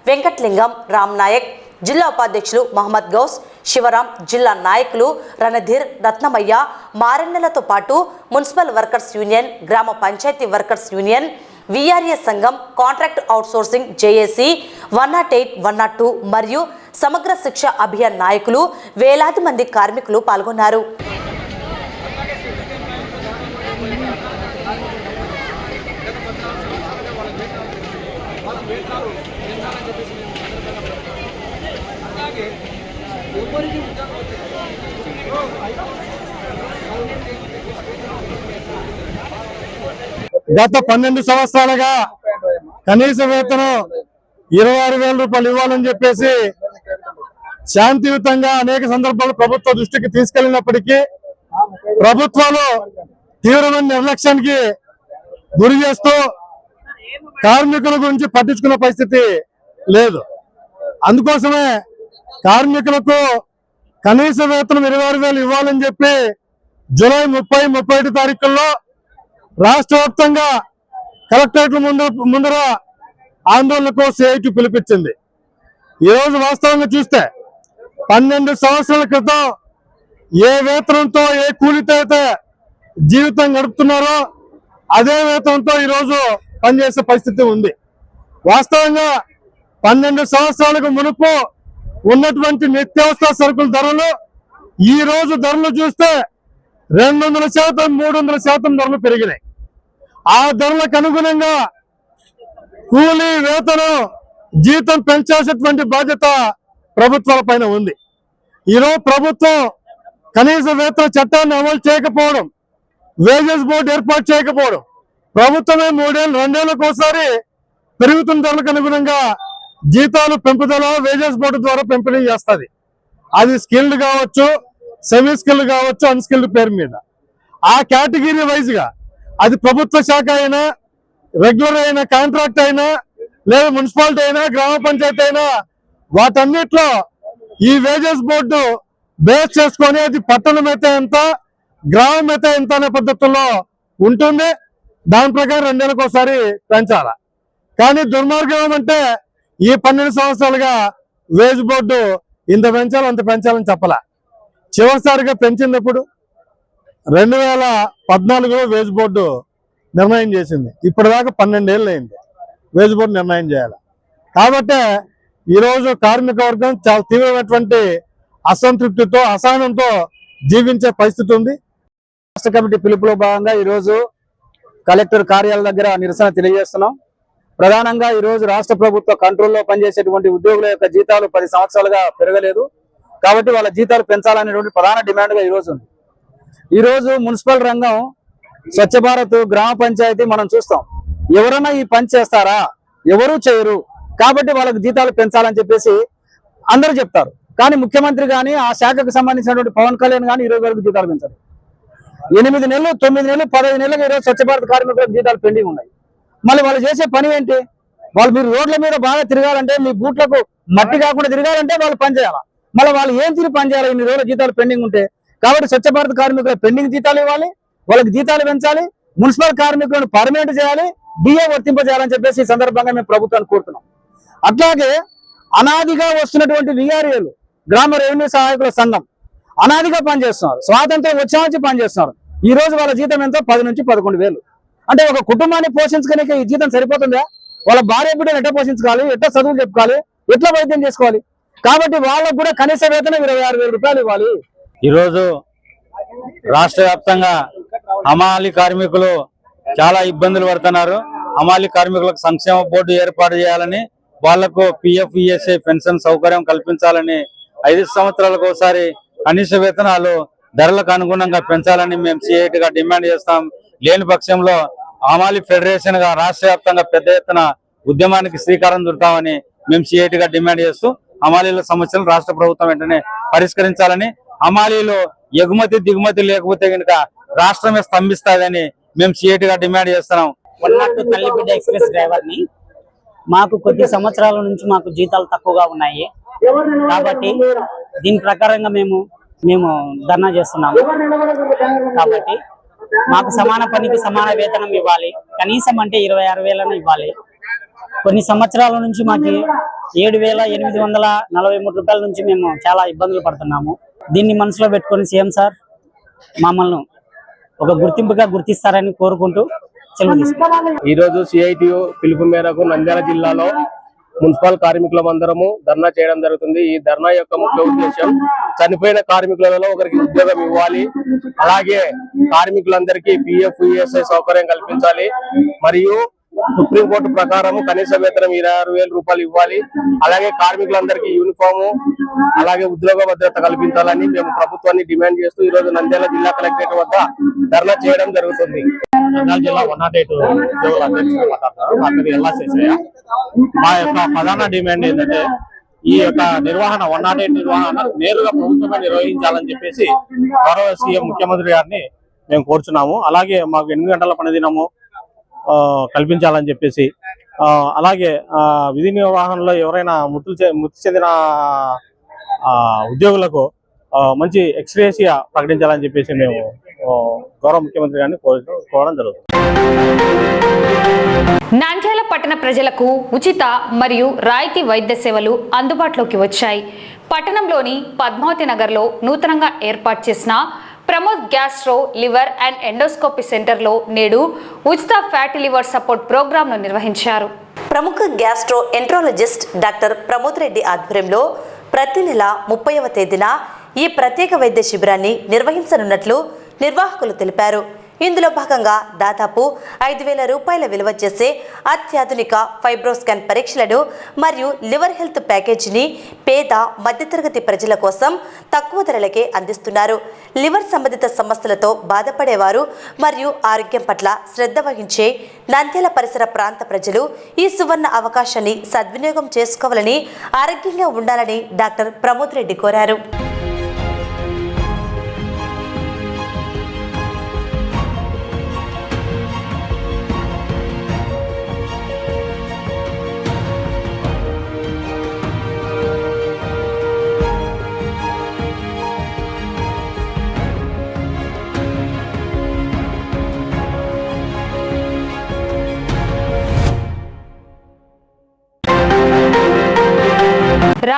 వెంకట్లింగం, రామ్ నాయక్, జిల్లా ఉపాధ్యక్షులు మహమ్మద్ గౌస్, శివరాం, జిల్లా నాయకులు రణధీర్, రత్నమయ్య, మారెన్నెలతో పాటు మున్సిపల్ వర్కర్స్ యూనియన్, గ్రామ పంచాయతీ వర్కర్స్ యూనియన్, విఆర్ఏ సంఘం, కాంట్రాక్ట్ అవుట్సోర్సింగ్ జేఏసీ, 108, 102 మరియు సమగ్ర శిక్ష అభియాన్ నాయకులు, వేలాది మంది కార్మికులు పాల్గొన్నారు. గత 12 సంవత్సరాలుగా కనీస వేతనం 26,000 రూపాయలు ఇవ్వాలని చెప్పేసి శాంతియుతంగా అనేక సందర్భాలు ప్రభుత్వ దృష్టికి తీసుకెళ్లినప్పటికీ ప్రభుత్వాలు తీవ్రమైన నిర్లక్ష్యానికి గురి చేస్తూ కార్మికుల గురించి పట్టించుకున్న పరిస్థితి లేదు. అందుకోసమే కార్మికులకు కనీస వేతనం 26,000 ఇవ్వాలని చెప్పి జూలై 30, 31 తారీఖుల్లో రాష్ట్ర వ్యాప్తంగా కలెక్టరేట్ల ముందర ఆందోళనకు సిఐటి పిలిపించింది. ఈరోజు వాస్తవంగా చూస్తే 12 సంవత్సరాల క్రితం ఏ వేతనంతో, ఏ కూలితో అయితే జీవితం గడుపుతున్నారో అదే వేతనంతో ఈరోజు పనిచేసే పరిస్థితి ఉంది. వాస్తవంగా 12 సంవత్సరాలకు మునుపు ఉన్నటువంటి నిత్యావసర సరుకుల ధరలు ఈ రోజు ధరలు చూస్తే 200%, 300% ధరలు పెరిగినాయి. ఆ ధరలకు అనుగుణంగా కూలీ, వేతనం, జీతం పెంచాల్సినటువంటి బాధ్యత ప్రభుత్వాల పైన ఉంది. ఈరోజు ప్రభుత్వం కనీస వేతన చట్టాన్ని అమలు చేయకపోవడం, వేజెస్ బోర్డు ఏర్పాటు చేయకపోవడం, ప్రభుత్వమే 2 ఏళ్ళకు ఒకసారి పెరుగుతున్న ధరలకు అనుగుణంగా జీతాలు పెంపుదల వేజెస్ బోర్డు ద్వారా పంపిణీ చేస్తుంది. అది స్కిల్డ్ కావచ్చు, సెమీ స్కిల్డ్ కావచ్చు, అన్స్కిల్డ్ పేరు మీద ఆ కేటగిరీ వైజ్ గా అది ప్రభుత్వ శాఖ అయినా, రెగ్యులర్ అయినా, కాంట్రాక్ట్ అయినా, లేదా మున్సిపాలిటీ అయినా, గ్రామ పంచాయతీ అయినా, వాటన్నిటిలో ఈ వేజెస్ బోర్డు బేస్ చేసుకొని అది పట్టణం అయితే ఎంత, గ్రామం అయితే ఎంత అనే పద్ధతుల్లో ఉంటుంది. దాని ప్రకారం 2 ఏళ్ళకి ఒకసారి పెంచాల. కానీ దుర్మార్గం ఏమంటే ఈ 12 సంవత్సరాలుగా వేజ్ బోర్డు ఇంత పెంచాలి, అంత పెంచాలని చెప్పాల. చివరిసారిగా పెంచింది ఎప్పుడు? 2014లో వేజ్ బోర్డు నిర్ణయం చేసింది. ఇప్పటిదాకా 12 ఏళ్ళు అయింది వేజ్ బోర్డు నిర్ణయం చేయాలి. కాబట్టే ఈరోజు కార్మిక వర్గం చాలా తీవ్రమైనటువంటి అసంతృప్తితో అసహనంతో జీవించే పరిస్థితి ఉంది. రాష్ట్ర కమిటీ పిలుపులో భాగంగా ఈరోజు కలెక్టర్ కార్యాలయం దగ్గర నిరసన తెలియజేస్తున్నాం. ప్రధానంగా ఈరోజు రాష్ట్ర ప్రభుత్వ కంట్రోల్లో పనిచేసేటువంటి ఉద్యోగుల యొక్క జీతాలు 10 సంవత్సరాలుగా పెరగలేదు. కాబట్టి వాళ్ళ జీతాలు పెంచాలనేటువంటి ప్రధాన డిమాండ్గా ఈరోజు ఉంది. ఈరోజు మున్సిపల్ రంగం, స్వచ్ఛ భారత్, గ్రామ పంచాయతీ మనం చూస్తాం. ఎవరైనా ఈ పని చేస్తారా? ఎవరూ చేయరు. కాబట్టి వాళ్ళకి జీతాలు పెంచాలని చెప్పేసి అందరూ చెప్తారు. కానీ ముఖ్యమంత్రి కానీ ఆ శాఖకు సంబంధించినటువంటి పవన్ కళ్యాణ్ కానీ ఈరోజు వరకు జీతాలు పెంచారు. 8 నెలలు, 9 నెలలు, 15 నెలలుగా ఈరోజు స్వచ్ఛ భారత్ కార్మికులకు జీతాలు పెండింగ్ ఉన్నాయి. మళ్ళీ వాళ్ళు చేసే పని ఏంటి? వాళ్ళు మీరు రోడ్ల మీద బాగా తిరగాలంటే, మీ బూట్లకు మట్టి కాకుండా తిరగాలంటే వాళ్ళు పని చేయాలా? మళ్ళీ వాళ్ళు ఏం తిరిగి పని చేయాలి ఇన్ని రోజుల జీతాలు పెండింగ్ ఉంటే? కాబట్టి స్వచ్ఛ భారత్ కార్మికుల పెండింగ్ జీతాలు ఇవ్వాలి, వాళ్ళకి జీతాలు పెంచాలి, మున్సిపల్ కార్మికులను పర్మనెంట్ చేయాలి, డిఏ వర్తింపజేయాలని చెప్పేసి ఈ సందర్భంగా మేము ప్రభుత్వాన్ని కోరుతున్నాం. అట్లాగే అనాదిగా వస్తున్నటువంటి విఆర్ఏలు, గ్రామ రెవెన్యూ సహాయకుల సంఘం అనాదిగా పనిచేస్తున్నారు. స్వాతంత్రం వచ్చా నుంచి పనిచేస్తున్నారు. ఈ రోజు వాళ్ళ జీతం ఎంతో 10 నుంచి 11,000. అంటే ఒక కుటుంబాన్ని పోషించుకునే ఈ జీతం సరిపోతుందా? వాళ్ళ భార్య బిడ్డను ఎట్లా పోషించుకోవాలి? ఎట్లా చదువులు చెప్పుకోవాలి? ఎట్లా వైద్యం చేసుకోవాలి? కాబట్టి వాళ్ళకు కూడా కనీస వేతనం 26,000 రూపాయలు ఇవ్వాలి. ఈరోజు రాష్ట్ర వ్యాప్తంగా హమాలి కార్మికులు చాలా ఇబ్బందులు పడుతున్నారు. హమాలి కార్మికులకు సంక్షేమ బోర్డు ఏర్పాటు చేయాలని, వాళ్లకు PF, ESI పెన్షన్ సౌకర్యం కల్పించాలని, 5 సంవత్సరాలకు ఒకసారి కనీస వేతనాలు ధరలకు అనుగుణంగా పెంచాలని మేము సిఐటిగా డిమాండ్ చేస్తాం. లేని పక్షంలో హమాలి ఫెడరేషన్ గా రాష్ట్ర వ్యాప్తంగా పెద్ద ఎత్తున ఉద్యమానికి శ్రీకారం చుడతామని మేము సిఐటిగా డిమాండ్ చేస్తూ హమాలీల సమస్యలు రాష్ట్ర ప్రభుత్వం వెంటనే పరిష్కరించాలని, హమాలీలో ఎగుమతి దిగుమతి లేకపోతే కనుక రాష్ట్రమే స్తంభిస్తాదని మేము సిఐటిగా డిమాండ్ చేస్తున్నాం. 102 తల్లిబిడ్డ ఎక్స్ప్రెస్ డ్రైవర్ ని మాకు కొద్ది సంవత్సరాల నుంచి మాకు జీతాలు తక్కువగా ఉన్నాయి. కాబట్టి దీని ప్రకారంగా మేము ధర్నా చేస్తున్నాము. కాబట్టి మాకు సమాన పనికి సమాన వేతనం ఇవ్వాలి. కనీసం అంటే 26,000 ఇవ్వాలి. కొన్ని సంవత్సరాల నుంచి మాకు 7,843 రూపాయల నుంచి మేము చాలా ఇబ్బందులు పడుతున్నాము. దీన్ని మనసులో పెట్టుకొని సీఎం సార్ మమ్మల్ని ఒక గుర్తింపుగా గుర్తిస్తారని కోరుకుంటూ సెలవు తీసుకుంటాం. ఈ రోజు సిఐటియు పిలుపు మేరకు నంద్యాల జిల్లాలో మున్సిపల్ కార్మికులమందరము ధర్నా చేయడం జరుగుతుంది. ఈ ధర్నా యొక్క ముఖ్య ఉద్దేశం చనిపోయిన కార్మికులలో ఒకరికి ఉద్యోగం ఇవ్వాలి, అలాగే కార్మికులందరికీ PF, ESI సౌకర్యం కల్పించాలి, మరియు సుప్రీంకోర్టు ప్రకారం కనీస వేతనం 26,000 రూపాయలు ఇవ్వాలి, అలాగే కార్మికులందరికీ యూనిఫాము, అలాగే ఉద్యోగ భద్రత కల్పించాలని మేము ప్రభుత్వాన్ని డిమాండ్ చేస్తూ ఈ రోజు నంద్యాల జిల్లా కలెక్టరేట్ వద్ద ధర్నా చేయడం జరుగుతుంది. నంద్యాల జిల్లా 108 ఉద్యోగుల అధ్యక్షుడు మాట్లాడతారు. నా పేరు ఎల్లా శేషయ్య. మా యొక్క ప్రధాన డిమాండ్ ఏంటంటే ఈ యొక్క నిర్వహణ 108 నిర్వహణ నేరుగా ప్రభుత్వమే నిర్వహించాలని చెప్పేసి గౌరవ సీఎం ముఖ్యమంత్రి గారిని మేము కోరుచున్నాము. అలాగే మాకు 8 గంటల పని దినము కల్పించాలని చెప్పేసి, అలాగే విధి నిర్వహణలో ఎవరైనా మృతి చెందిన ఉద్యోగులకు మంచి ఎక్స్‌గ్రేషియా ప్రకటించాలని చెప్పేసి మేము గౌరవ ముఖ్యమంత్రి గారిని కోరడం జరుగుతుంది. నంద్యాల పట్టణ ప్రజలకు ఉచిత మరియు రాయితీ వైద్య సేవలు అందుబాటులోకి వచ్చాయి. పట్టణంలోని పద్మావతి నగర్లో నూతనంగా ఏర్పాటు చేసిన Pramod gastro liver and endoscopy సెంటర్లో నేడు ఉచిత ఫ్యాటీ లివర్ సపోర్ట్ ప్రోగ్రాంను నిర్వహించారు. ప్రముఖ gastro enterologist doctor Pramod Reddy ఆధ్వర్యంలో ప్రతి నెల 30వ తేదీన ఈ ప్రత్యేక వైద్య శిబిరాన్ని నిర్వహించనున్నట్లు నిర్వాహకులు తెలిపారు. ఇందులో భాగంగా దాదాపు 5,000 రూపాయల విలువ చేసే అత్యాధునిక ఫైబ్రోస్కాన్ పరీక్షలను మరియు లివర్ హెల్త్ ప్యాకేజీని పేద మధ్యతరగతి ప్రజల కోసం తక్కువ ధరలకే అందిస్తున్నారు. లివర్ సంబంధిత సమస్యలతో బాధపడేవారు మరియు ఆరోగ్యం పట్ల శ్రద్ధ వహించే నంద్యాల పరిసర ప్రాంత ప్రజలు ఈ సువర్ణ అవకాశాన్ని సద్వినియోగం చేసుకోవాలని, ఆరోగ్యంగా ఉండాలని డాక్టర్ ప్రమోద్ రెడ్డి కోరారు.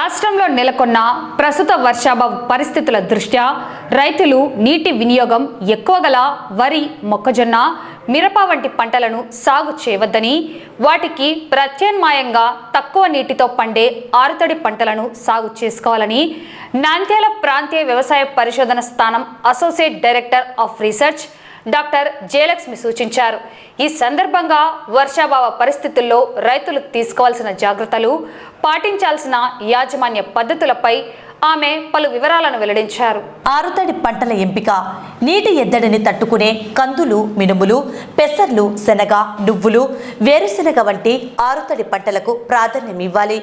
రాష్ట్రంలో నెలకొన్న ప్రస్తుత వర్షాభావ పరిస్థితుల దృష్ట్యా రైతులు నీటి వినియోగం ఎక్కువ గల వరి, మొక్కజొన్న, మిరప వంటి పంటలను సాగు చేయవద్దని, వాటికి ప్రత్యామ్నాయంగా తక్కువ నీటితో పండే ఆరుతడి పంటలను సాగు చేసుకోవాలని నంద్యాల ప్రాంతీయ వ్యవసాయ పరిశోధన స్థానం associate director of research doctor Jayalakshmi సూచించారు. ఈ సందర్భంగా వర్షాభావ పరిస్థితుల్లో రైతులు తీసుకోవాల్సిన జాగ్రత్తలు, పాటించాల్సిన యాజమాన్య పద్ధతులపై ఆమె పలు వివరాలను వెల్లడించారు. ఆరుతడి పంటల ఎంపిక. నీటి ఎద్దడిని తట్టుకునే కందులు, మినుములు, పెసర్లు, శనగ, నువ్వులు, వేరుశెనగ వంటి ఆరుతడి పంటలకు ప్రాధాన్యం ఇవ్వాలి.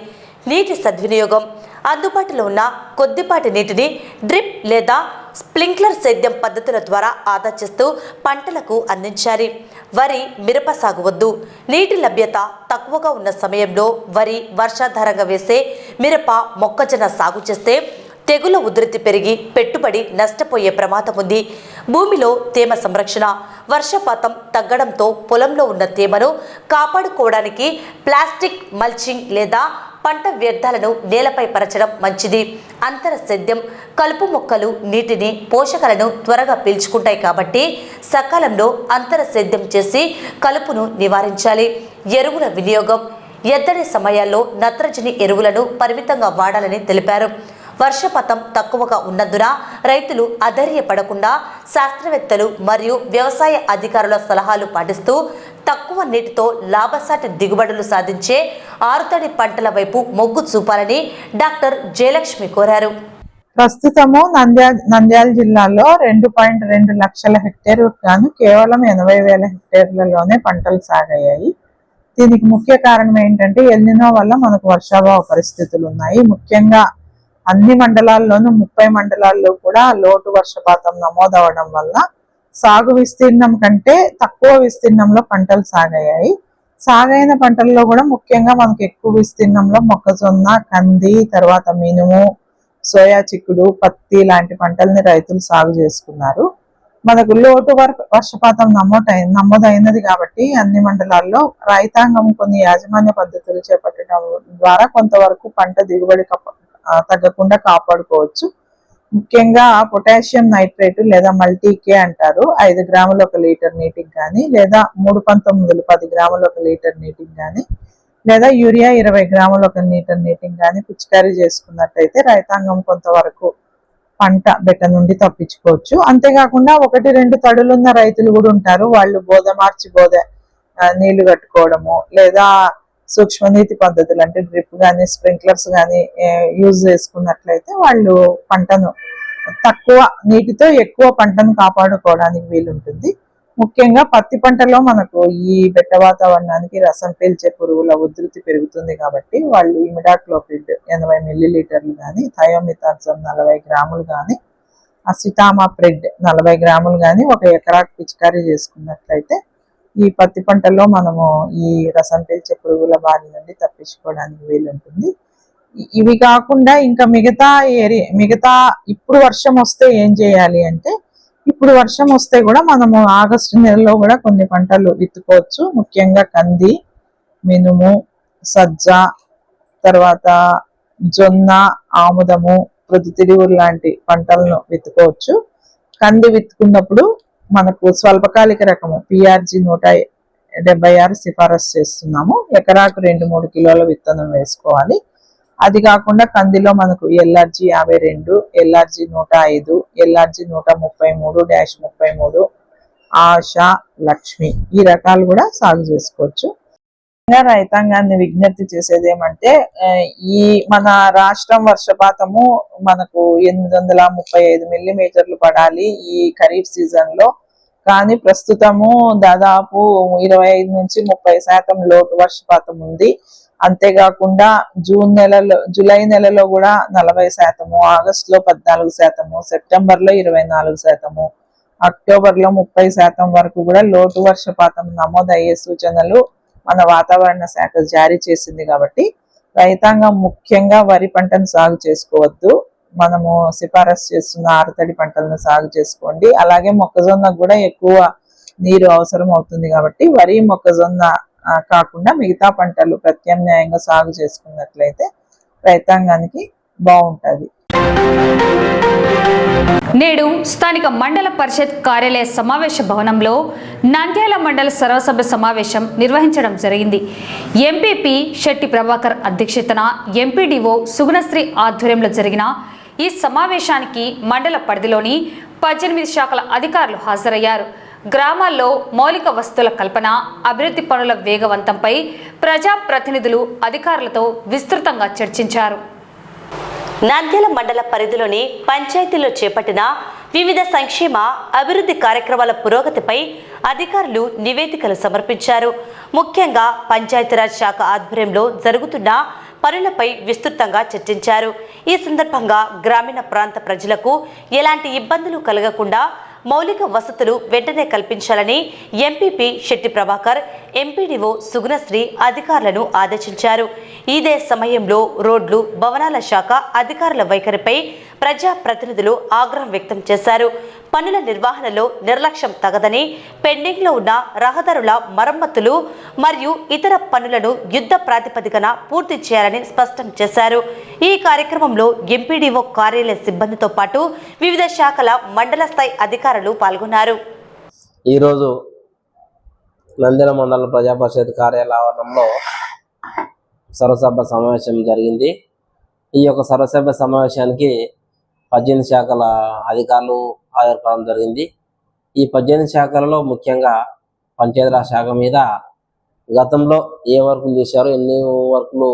నీటి సద్వినియోగం. అందుబాటులో ఉన్న కొద్దిపాటి నీటిని డ్రిప్ లేదా స్ప్రింక్లర్ సేద్యం పద్ధతుల ద్వారా ఆదా చేస్తూ పంటలకు అందించాలి. వరి, మిరప సాగు వద్దు. నీటి లభ్యత తక్కువగా ఉన్న సమయంలో వరి, వర్షాధారంగా వేసే మిరప, మొక్కజొన్న సాగు చేస్తే తెగుల ఉధృతి పెరిగి పెట్టుబడి నష్టపోయే ప్రమాదం ఉంది. భూమిలో తేమ సంరక్షణ. వర్షపాతం తగ్గడంతో పొలంలో ఉన్న తేమను కాపాడుకోవడానికి ప్లాస్టిక్ మల్చింగ్ లేదా పంట వ్యర్థాలను నేలపై పరచడం మంచిది. అంతర సేద్యం. కలుపు మొక్కలు నీటిని, పోషకాలను త్వరగా పీల్చుకుంటాయి కాబట్టి సకాలంలో అంతర సేద్యం చేసి కలుపును నివారించాలి. ఎరువుల వినియోగం. ఎద్దడి సమయాల్లో నత్రజని ఎరువులను పరిమితంగా వాడాలని తెలిపారు. వర్షపాతం తక్కువగా ఉన్నందున రైతులు అధైర్యపడకుండా శాస్త్రవేత్తలు మరియు వ్యవసాయ అధికారుల సలహాలు పాటిస్తూ తక్కువ నీటితో లాభసాటి దిగుబడులు సాధించే ఆరుతడి పంటల వైపు మొగ్గు చూపాలని డాక్టర్ జయలక్ష్మి కోరారు. ప్రస్తుతము నంద్యాల జిల్లాలో 2.2 లక్షల హెక్టేర్లకు గాను కేవలం 80,000 హెక్టేర్లలోనే పంటలు సాగయ్యాయి. దీనికి ముఖ్య కారణం ఏంటంటే ఎల్నినో వల్ల మనకు వర్షాభావ పరిస్థితులు ఉన్నాయి. ముఖ్యంగా అన్ని మండలాల్లోనూ 30 మండలాల్లో కూడా లోటు వర్షపాతం నమోదవడం వల్ల సాగు విస్తీర్ణం కంటే తక్కువ విస్తీర్ణంలో పంటలు సాగయ్యాయి. సాగైన పంటల్లో కూడా ముఖ్యంగా మనకు ఎక్కువ విస్తీర్ణంలో మొక్కజొన్న, కంది, తర్వాత మినుము, సోయా చిక్కుడు, పత్తి లాంటి పంటల్ని రైతులు సాగు చేసుకున్నారు. మనకు లోటు వర్షపాతం నమోదైనది కాబట్టి అన్ని మండలాల్లో రైతాంగం కొన్ని యాజమాన్య పద్ధతులు చేపట్టడం ద్వారా కొంతవరకు పంట దిగుబడి తగ్గకుండా కాపాడుకోవచ్చు. ముఖ్యంగా పొటాషియం నైట్రేట్ లేదా మల్టీకే అంటారు. 5 గ్రాములు 1 లీటర్ నీటికి కానీ, లేదా 319 10 గ్రాములు 1 లీటర్ నీటికి కానీ, లేదా యూరియా 20 గ్రాములు 1 లీటర్ నీటికి కానీ పిచికారీ చేసుకున్నట్టయితే రైతాంగం కొంతవరకు పంట బెట్ట నుండి తప్పించుకోవచ్చు. అంతేకాకుండా 1-2 తడులున్న రైతులు కూడా ఉంటారు. వాళ్ళు మార్చి నీళ్లు కట్టుకోవడము, లేదా సూక్ష్మనీతి పద్ధతులు అంటే డ్రిప్ కానీ స్ప్రింక్లర్స్ కానీ యూజ్ చేసుకున్నట్లయితే వాళ్ళు పంటను తక్కువ నీటితో ఎక్కువ పంటను కాపాడుకోవడానికి వీలుంటుంది. ముఖ్యంగా పత్తి పంటలో మనకు ఈ బెట్ట వాతావరణానికి రసం పీల్చే పురుగుల ఉధృతి పెరుగుతుంది కాబట్టి వాళ్ళు ఇమిడాక్లోపిడ్ 80 మిల్లీలీటర్లు కానీ, థయోమిథాక్సమ్ 40 గ్రాములు కానీ, అసిటామాప్రిడ్ 40 గ్రాములు కానీ 1 ఎకరాకు పిచికారీ చేసుకున్నట్లయితే ఈ పత్తి పంటల్లో మనము ఈ రసం పీల్చే పురుగుల బారి నుండి తప్పించుకోవడానికి వీలుంటుంది. ఇవి కాకుండా ఇంకా మిగతా ఇప్పుడు వర్షం వస్తే ఏం చేయాలి అంటే, ఇప్పుడు వర్షం వస్తే కూడా మనము ఆగస్టు నెలలో కూడా కొన్ని పంటలు విత్తుకోవచ్చు. ముఖ్యంగా కంది, మినుము, సజ్జ, తర్వాత జొన్న, ఆముదము, ప్రొద్దుతిరుగుడు లాంటి పంటలను విత్తుకోవచ్చు. కంది విత్తుకున్నప్పుడు మనకు స్వల్పకాలిక రకము PRG 176 సిఫారసు చేస్తున్నాము. ఎకరాకు 2-3 కిలోల విత్తనం వేసుకోవాలి. అది కాకుండా కందిలో మనకు LRG 52, LRG 105, LRG 133-33, ఆశ, లక్ష్మి ఈ రకాలు కూడా సాగు చేసుకోవచ్చు. రైతాంగాన్ని విజ్ఞప్తి చేసేది ఏమంటే, ఈ మన రాష్ట్రం వర్షపాతము మనకు 835 మిల్లీమీటర్లు పడాలి ఈ ఖరీఫ్ సీజన్ లో. కానీ ప్రస్తుతము దాదాపు 25-30% లోటు వర్షపాతం ఉంది. అంతేకాకుండా జూలై నెలలో కూడా 40%, ఆగస్టులో 14%, సెప్టెంబర్లో 24%, అక్టోబర్లో 30% వరకు కూడా లోటు వర్షపాతం నమోదయ్యే సూచనలు మన వాతావరణ శాఖ జారీ చేసింది. కాబట్టి రైతాంగం ముఖ్యంగా వరి పంటను సాగు చేసుకోవద్దు. మనము సిఫారసు చేస్తున్న ఆరుతడి పంటలను సాగు చేసుకోండి. అలాగే మొక్కజొన్నకు కూడా ఎక్కువ నీరు అవసరం అవుతుంది కాబట్టి వరి, మొక్కజొన్న కాకుండా మిగతా పంటలు ప్రత్యామ్నాయంగా సాగు చేసుకున్నట్లయితే రైతాంగానికి బాగుంటుంది. నేడు స్థానిక మండల పరిషత్ కార్యాలయ సమావేశ భవనంలో నంద్యాల మండల సర్వసభ్య సమావేశం నిర్వహించడం జరిగింది. ఎంపీపీ శెట్టి ప్రభాకర్ అధ్యక్షతన ఎంపీడీఓ సుగుణశ్రీ ఆధ్వర్యంలో జరిగిన ఈ సమావేశానికి మండల పరిధిలోని 18 శాఖల అధికారులు హాజరయ్యారు. గ్రామాల్లో మౌలిక వసతుల కల్పన, అభివృద్ధి పనుల వేగవంతంపై ప్రజాప్రతినిధులు అధికారులతో విస్తృతంగా చర్చించారు. నంద్యాల మండల పరిధిలోని పంచాయతీలో చేపట్టిన వివిధ సంక్షేమ అభివృద్ధి కార్యక్రమాల పురోగతిపై అధికారులు నివేదికలు సమర్పించారు. ముఖ్యంగా పంచాయతీరాజ్ శాఖ ఆధ్వర్యంలో జరుగుతున్న పనులపై విస్తృతంగా చర్చించారు. ఈ సందర్భంగా గ్రామీణ ప్రాంత ప్రజలకు ఎలాంటి ఇబ్బందులు కలగకుండా మౌలిక వసతులు వెంటనే కల్పించాలని ఎంపీపీ శెట్టి ప్రభాకర్, ఎంపీడీఓ సుగుణశ్రీ అధికారులను ఆదేశించారు. ఇదే సమయంలో రోడ్లు, భవనాల శాఖ అధికారుల వైఖరిపై ప్రజాప్రతినిధులు ఆగ్రహం వ్యక్తం చేశారు. పనుల నిర్వహణలో నిర్లక్ష్యం తగదని, పెండింగ్లో ఉన్న రహదారుల మరమ్మతులు మరియు ఇతర పనులను యుద్ధ ప్రాతిపదికన పూర్తి చేయాలని స్పష్టం చేశారు. ఈ కార్యక్రమంలో ఎంపీడీఓ కార్యాలయ సిబ్బందితో పాటు వివిధ శాఖల మండల స్థాయి అధికారులు పాల్గొన్నారు. ఈరోజు నంద్యాల మండల ప్రజా పరిషత్ కార్యాలయ ఆవరణంలో సర్వసభ్య సమావేశం జరిగింది. ఈ యొక్క సర్వసభ్య సమావేశానికి 18 శాఖల అధికారులు హాజరు కావడం జరిగింది. ఈ 18 శాఖలలో ముఖ్యంగా పంచాయతీరాజ్ శాఖ మీద గతంలో ఏ వర్కులు చేశారు, ఎన్ని వర్కులు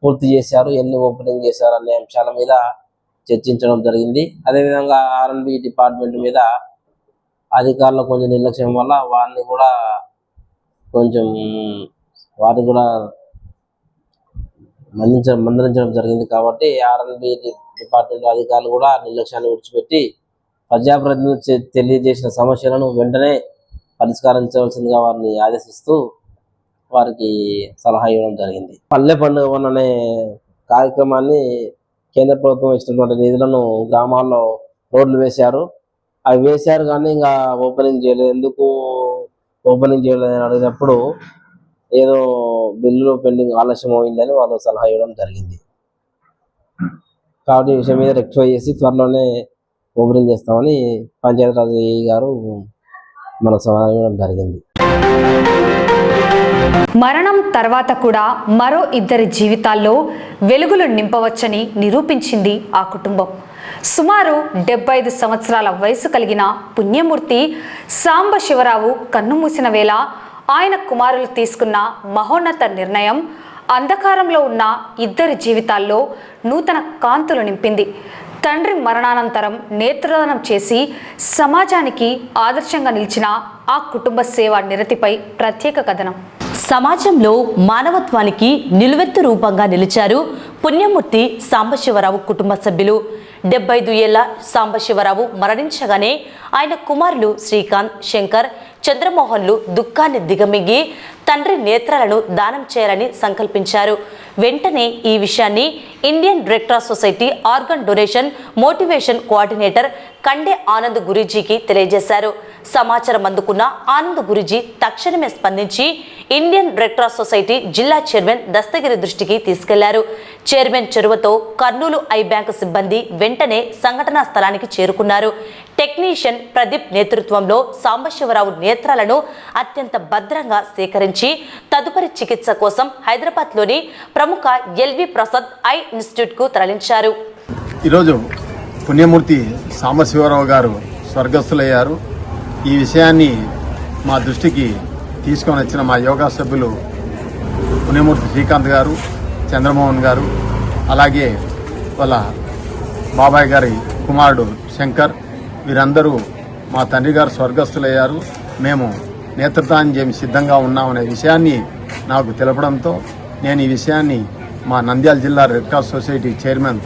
పూర్తి చేశారు, ఎన్ని ఓపెనింగ్ చేశారు అనే అంశాల మీద చర్చించడం జరిగింది. అదేవిధంగా R&B డిపార్ట్మెంట్ మీద అధికారులు కొంచెం నిర్లక్ష్యం వల్ల వారిని కూడా మందలించడం జరిగింది. కాబట్టి R&B డిపార్ట్మెంట్ అధికారులు కూడా నిర్లక్ష్యాన్ని విడిచిపెట్టి ప్రజాప్రతినిధులు తెలియజేసిన సమస్యలను వెంటనే పరిష్కరించవలసిందిగా వారిని ఆదేశిస్తూ వారికి సలహా ఇవ్వడం జరిగింది. పల్లె పండుగ వన్ అనే కార్యక్రమాన్ని కేంద్ర ప్రభుత్వం ఇచ్చినటువంటి నిధులను గ్రామాల్లో రోడ్లు వేశారు. అవి వేశారు కానీ ఇంకా ఓపెనింగ్ చేయలేదు. ఎందుకు ఓపెనింగ్ చేయలేదు అని అడిగినప్పుడు ఏదో బిల్లులు పెండింగ్ ఆలస్యం అయిందని వాళ్ళు సలహా ఇవ్వడం జరిగింది. కాబట్టి ఈ విషయం మీద రెక్టిఫై చేసి త్వరలోనే ఓపెనింగ్ చేస్తామని పంచాయతీరాజ్ గారు మనకు సలహా ఇవ్వడం జరిగింది. మరణం తర్వాత కూడా మరో 2 జీవితాల్లో వెలుగులు నింపవచ్చని నిరూపించింది ఆ కుటుంబం. సుమారు 75 సంవత్సరాల వయసు కలిగిన పుణ్యమూర్తి సాంబశివరావు కన్నుమూసిన వేళ ఆయన కుమారులు తీసుకున్న మహోన్నత నిర్ణయం అంధకారంలో ఉన్న 2 జీవితాల్లో నూతన కాంతులు నింపింది. తండ్రి మరణానంతరం నేత్రదానం చేసి సమాజానికి ఆదర్శంగా నిలిచిన ఆ కుటుంబ సేవా నిరతిపై ప్రత్యేక కథనం. సమాజంలో మానవత్వానికి నిలువెత్తు రూపంగా నిలిచారు పుణ్యమూర్తి సాంబశివరావు కుటుంబ సభ్యులు. 75 ఏళ్ల సాంబశివరావు మరణించగానే ఆయన కుమారులు శ్రీకాంత్, శంకర్, చంద్రమోహన్లు దుఃఖాన్ని దిగమింగి తండ్రి నేత్రాలను దానం చేయాలని సంకల్పించారు. వెంటనే ఈ విషయాన్ని Indian Red Cross Society organ donation motivation coordinator Kande Anand గురూజీకి తెలియజేశారు. సమాచారం అందుకున్న ఆనంద్ గురూజీ తక్షణమే స్పందించి ఇండియన్ రెడ్ క్రాస్ సొసైటీ జిల్లా చైర్మన్ దస్తగిరి దృష్టికి తీసుకెళ్లారు. చైర్మన్ చొరవతో కర్నూలు ఐ బ్యాంకు సిబ్బంది వెంటనే సంఘటనా స్థలానికి చేరుకున్నారు. టెక్నీషియన్ ప్రదీప్ నేతృత్వంలో సాంబశివరావు నేత్రాలను అత్యంత భద్రంగా సేకరించి తదుపరి చికిత్స కోసం హైదరాబాద్లోని ప్రముఖ ఎల్వి ప్రసాద్ ఐ ఇన్స్టిట్యూట్కు తరలించారు. ఈరోజు పుణ్యమూర్తి సాంబశివరావు గారు స్వర్గస్థులయ్యారు. ఈ విషయాన్ని మా దృష్టికి తీసుకొని వచ్చిన మా యోగా సభ్యులు పుణ్యమూర్తి శ్రీకాంత్ గారు, చంద్రమోహన్ గారు, అలాగే వాళ్ళ బాబాయ్ గారి కుమారుడు శంకర్, వీరందరూ మా తండ్రి గారు స్వర్గస్థులయ్యారు, మేము నేత్రదానం చేయడానికి సిద్ధంగా ఉన్నామనే విషయాన్ని నాకు తెలపడంతో నేను ఈ విషయాన్ని మా నంద్యాల జిల్లా red Cross society chairman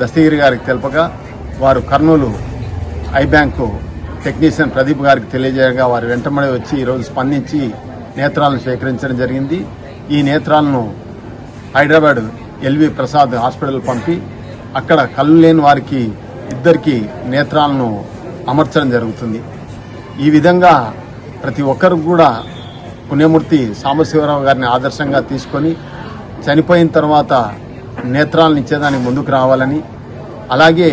Dastagiri గారికి తెలపగా వారు Kurnool I bank technician Pradeep గారికి తెలియజేయగా వారు వెంటబడి వచ్చి ఈరోజు స్పందించి నేత్రాలను సేకరించడం జరిగింది. ఈ నేత్రాలను హైదరాబాద్ ఎల్వి ప్రసాద్ హాస్పిటల్ పంపి అక్కడ కళ్ళు లేని వారికి 2 నేత్రాలను అమర్చడం జరుగుతుంది. ఈ విధంగా ప్రతి ఒక్కరు కూడా పుణ్యమూర్తి సాంబశివరావు గారిని ఆదర్శంగా తీసుకొని చనిపోయిన తర్వాత నేత్రాలను ఇచ్చేదానికి ముందుకు రావాలని, అలాగే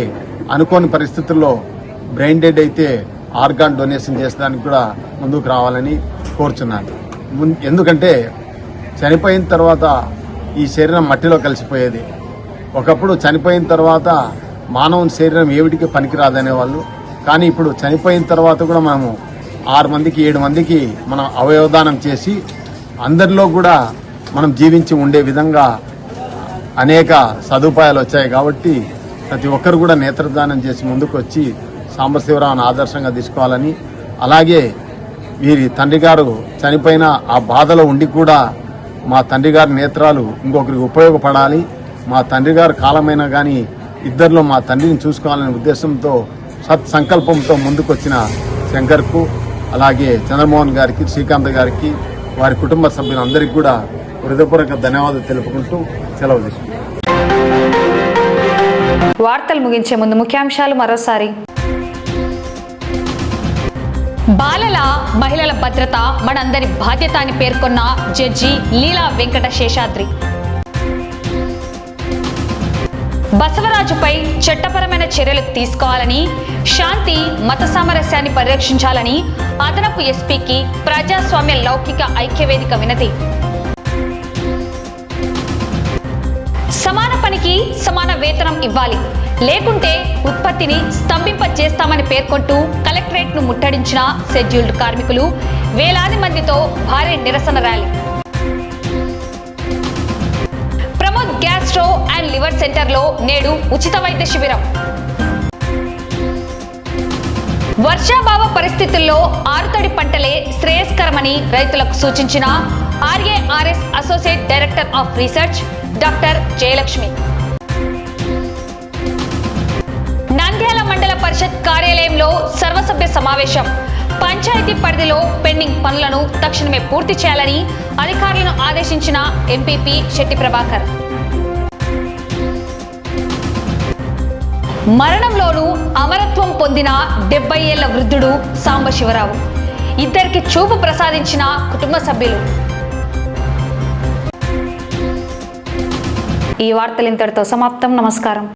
అనుకోని పరిస్థితుల్లో బ్రెయిన్ డెడ్ అయితే ఆర్గాన్ డొనేషన్ చేసేదానికి కూడా ముందుకు రావాలని కోరుచున్నాను. ఎందుకంటే చనిపోయిన తర్వాత ఈ శరీరం మట్టిలో కలిసిపోయేది. ఒకప్పుడు చనిపోయిన తర్వాత మానవుని శరీరం ఏవిటికి పనికిరాదనేవాళ్ళు. కానీ ఇప్పుడు చనిపోయిన తర్వాత కూడా మనము 6 మందికి 7 మందికి మనం అవయవదానం చేసి అందరిలో కూడా మనం జీవించి ఉండే విధంగా అనేక సదుపాయాలు వచ్చాయి. కాబట్టి ప్రతి ఒక్కరు కూడా నేత్రదానం చేసి ముందుకు వచ్చి సాంబశివరావుని ఆదర్శంగా తీసుకోవాలని, అలాగే వీరి తండ్రి గారు చనిపోయిన ఆ బాధలో ఉండి కూడా మా తండ్రి గారి నేత్రాలు ఇంకొకరికి ఉపయోగపడాలి, మా తండ్రి గారు కాలమైనా కానీ ఇద్దరిలో మా తండ్రిని చూసుకోవాలనే ఉద్దేశంతో సత్సంకల్పంతో ముందుకొచ్చిన శంకర్కు, అలాగే చంద్రమోహన్ గారికి, శ్రీకాంత్ గారికి, వారి కుటుంబ సభ్యులందరికీ కూడా హృదయపూర్వక ధన్యవాదాలు తెలుపుకుంటూ సెలవు తీసుకుంటాం. వార్తలు ముగించే ముందు ముఖ్యాంశాలు మరోసారి. బాలల మహిళల భద్రత మనందరి బాధ్యత అని పేర్కొన్న జడ్జి లీలా వెంకట శేషాద్రి. బసవరాజుపై చట్టపరమైన చర్యలు తీసుకోవాలని, శాంతి మత సామరస్యాన్ని పరిరక్షించాలని అదనపు ఎస్పీకి ప్రజాస్వామ్య లౌకిక ఐక్యవేదిక వినతి. సమాన పనికి సమాన వేతనం ఇవ్వాలి, లేకుంటే ఉత్పత్తిని స్తంభింపజేస్తామని పేర్కొంటూ కలెక్టరేట్ను ముట్టడించిన షెడ్యూల్డ్ కార్మికులు, వేలాది మందితో భారీ నిరసన rally. Pramod gastro and liver సెంటర్లో నేడు ఉచిత వైద్య శిబిరం. వర్షాభావ పరిస్థితుల్లో ఆరుతడి పంటలే శ్రేయస్కరమని రైతులకు సూచించిన RARS associate director of research doctor Jayalakshmi. Nandyal మండల పరిషత్ కార్యాలయంలో సర్వసభ్య సమావేశం. పంచాయతీ పరిధిలో పెండింగ్ పనులను తక్షణమే పూర్తి చేయాలని అధికారులను ఆదేశించిన ఎంపీపీ శెట్టి ప్రభాకర్. మరణంలోనూ అమరత్వం పొందిన 70 ఏళ్ల వృద్ధుడు సాంబశివరావు. ఇద్దరికి చూపు ప్రసాదించిన కుటుంబ సభ్యులు. ఈ వార్తలు ఇంతటితో సమాప్తం. నమస్కారం.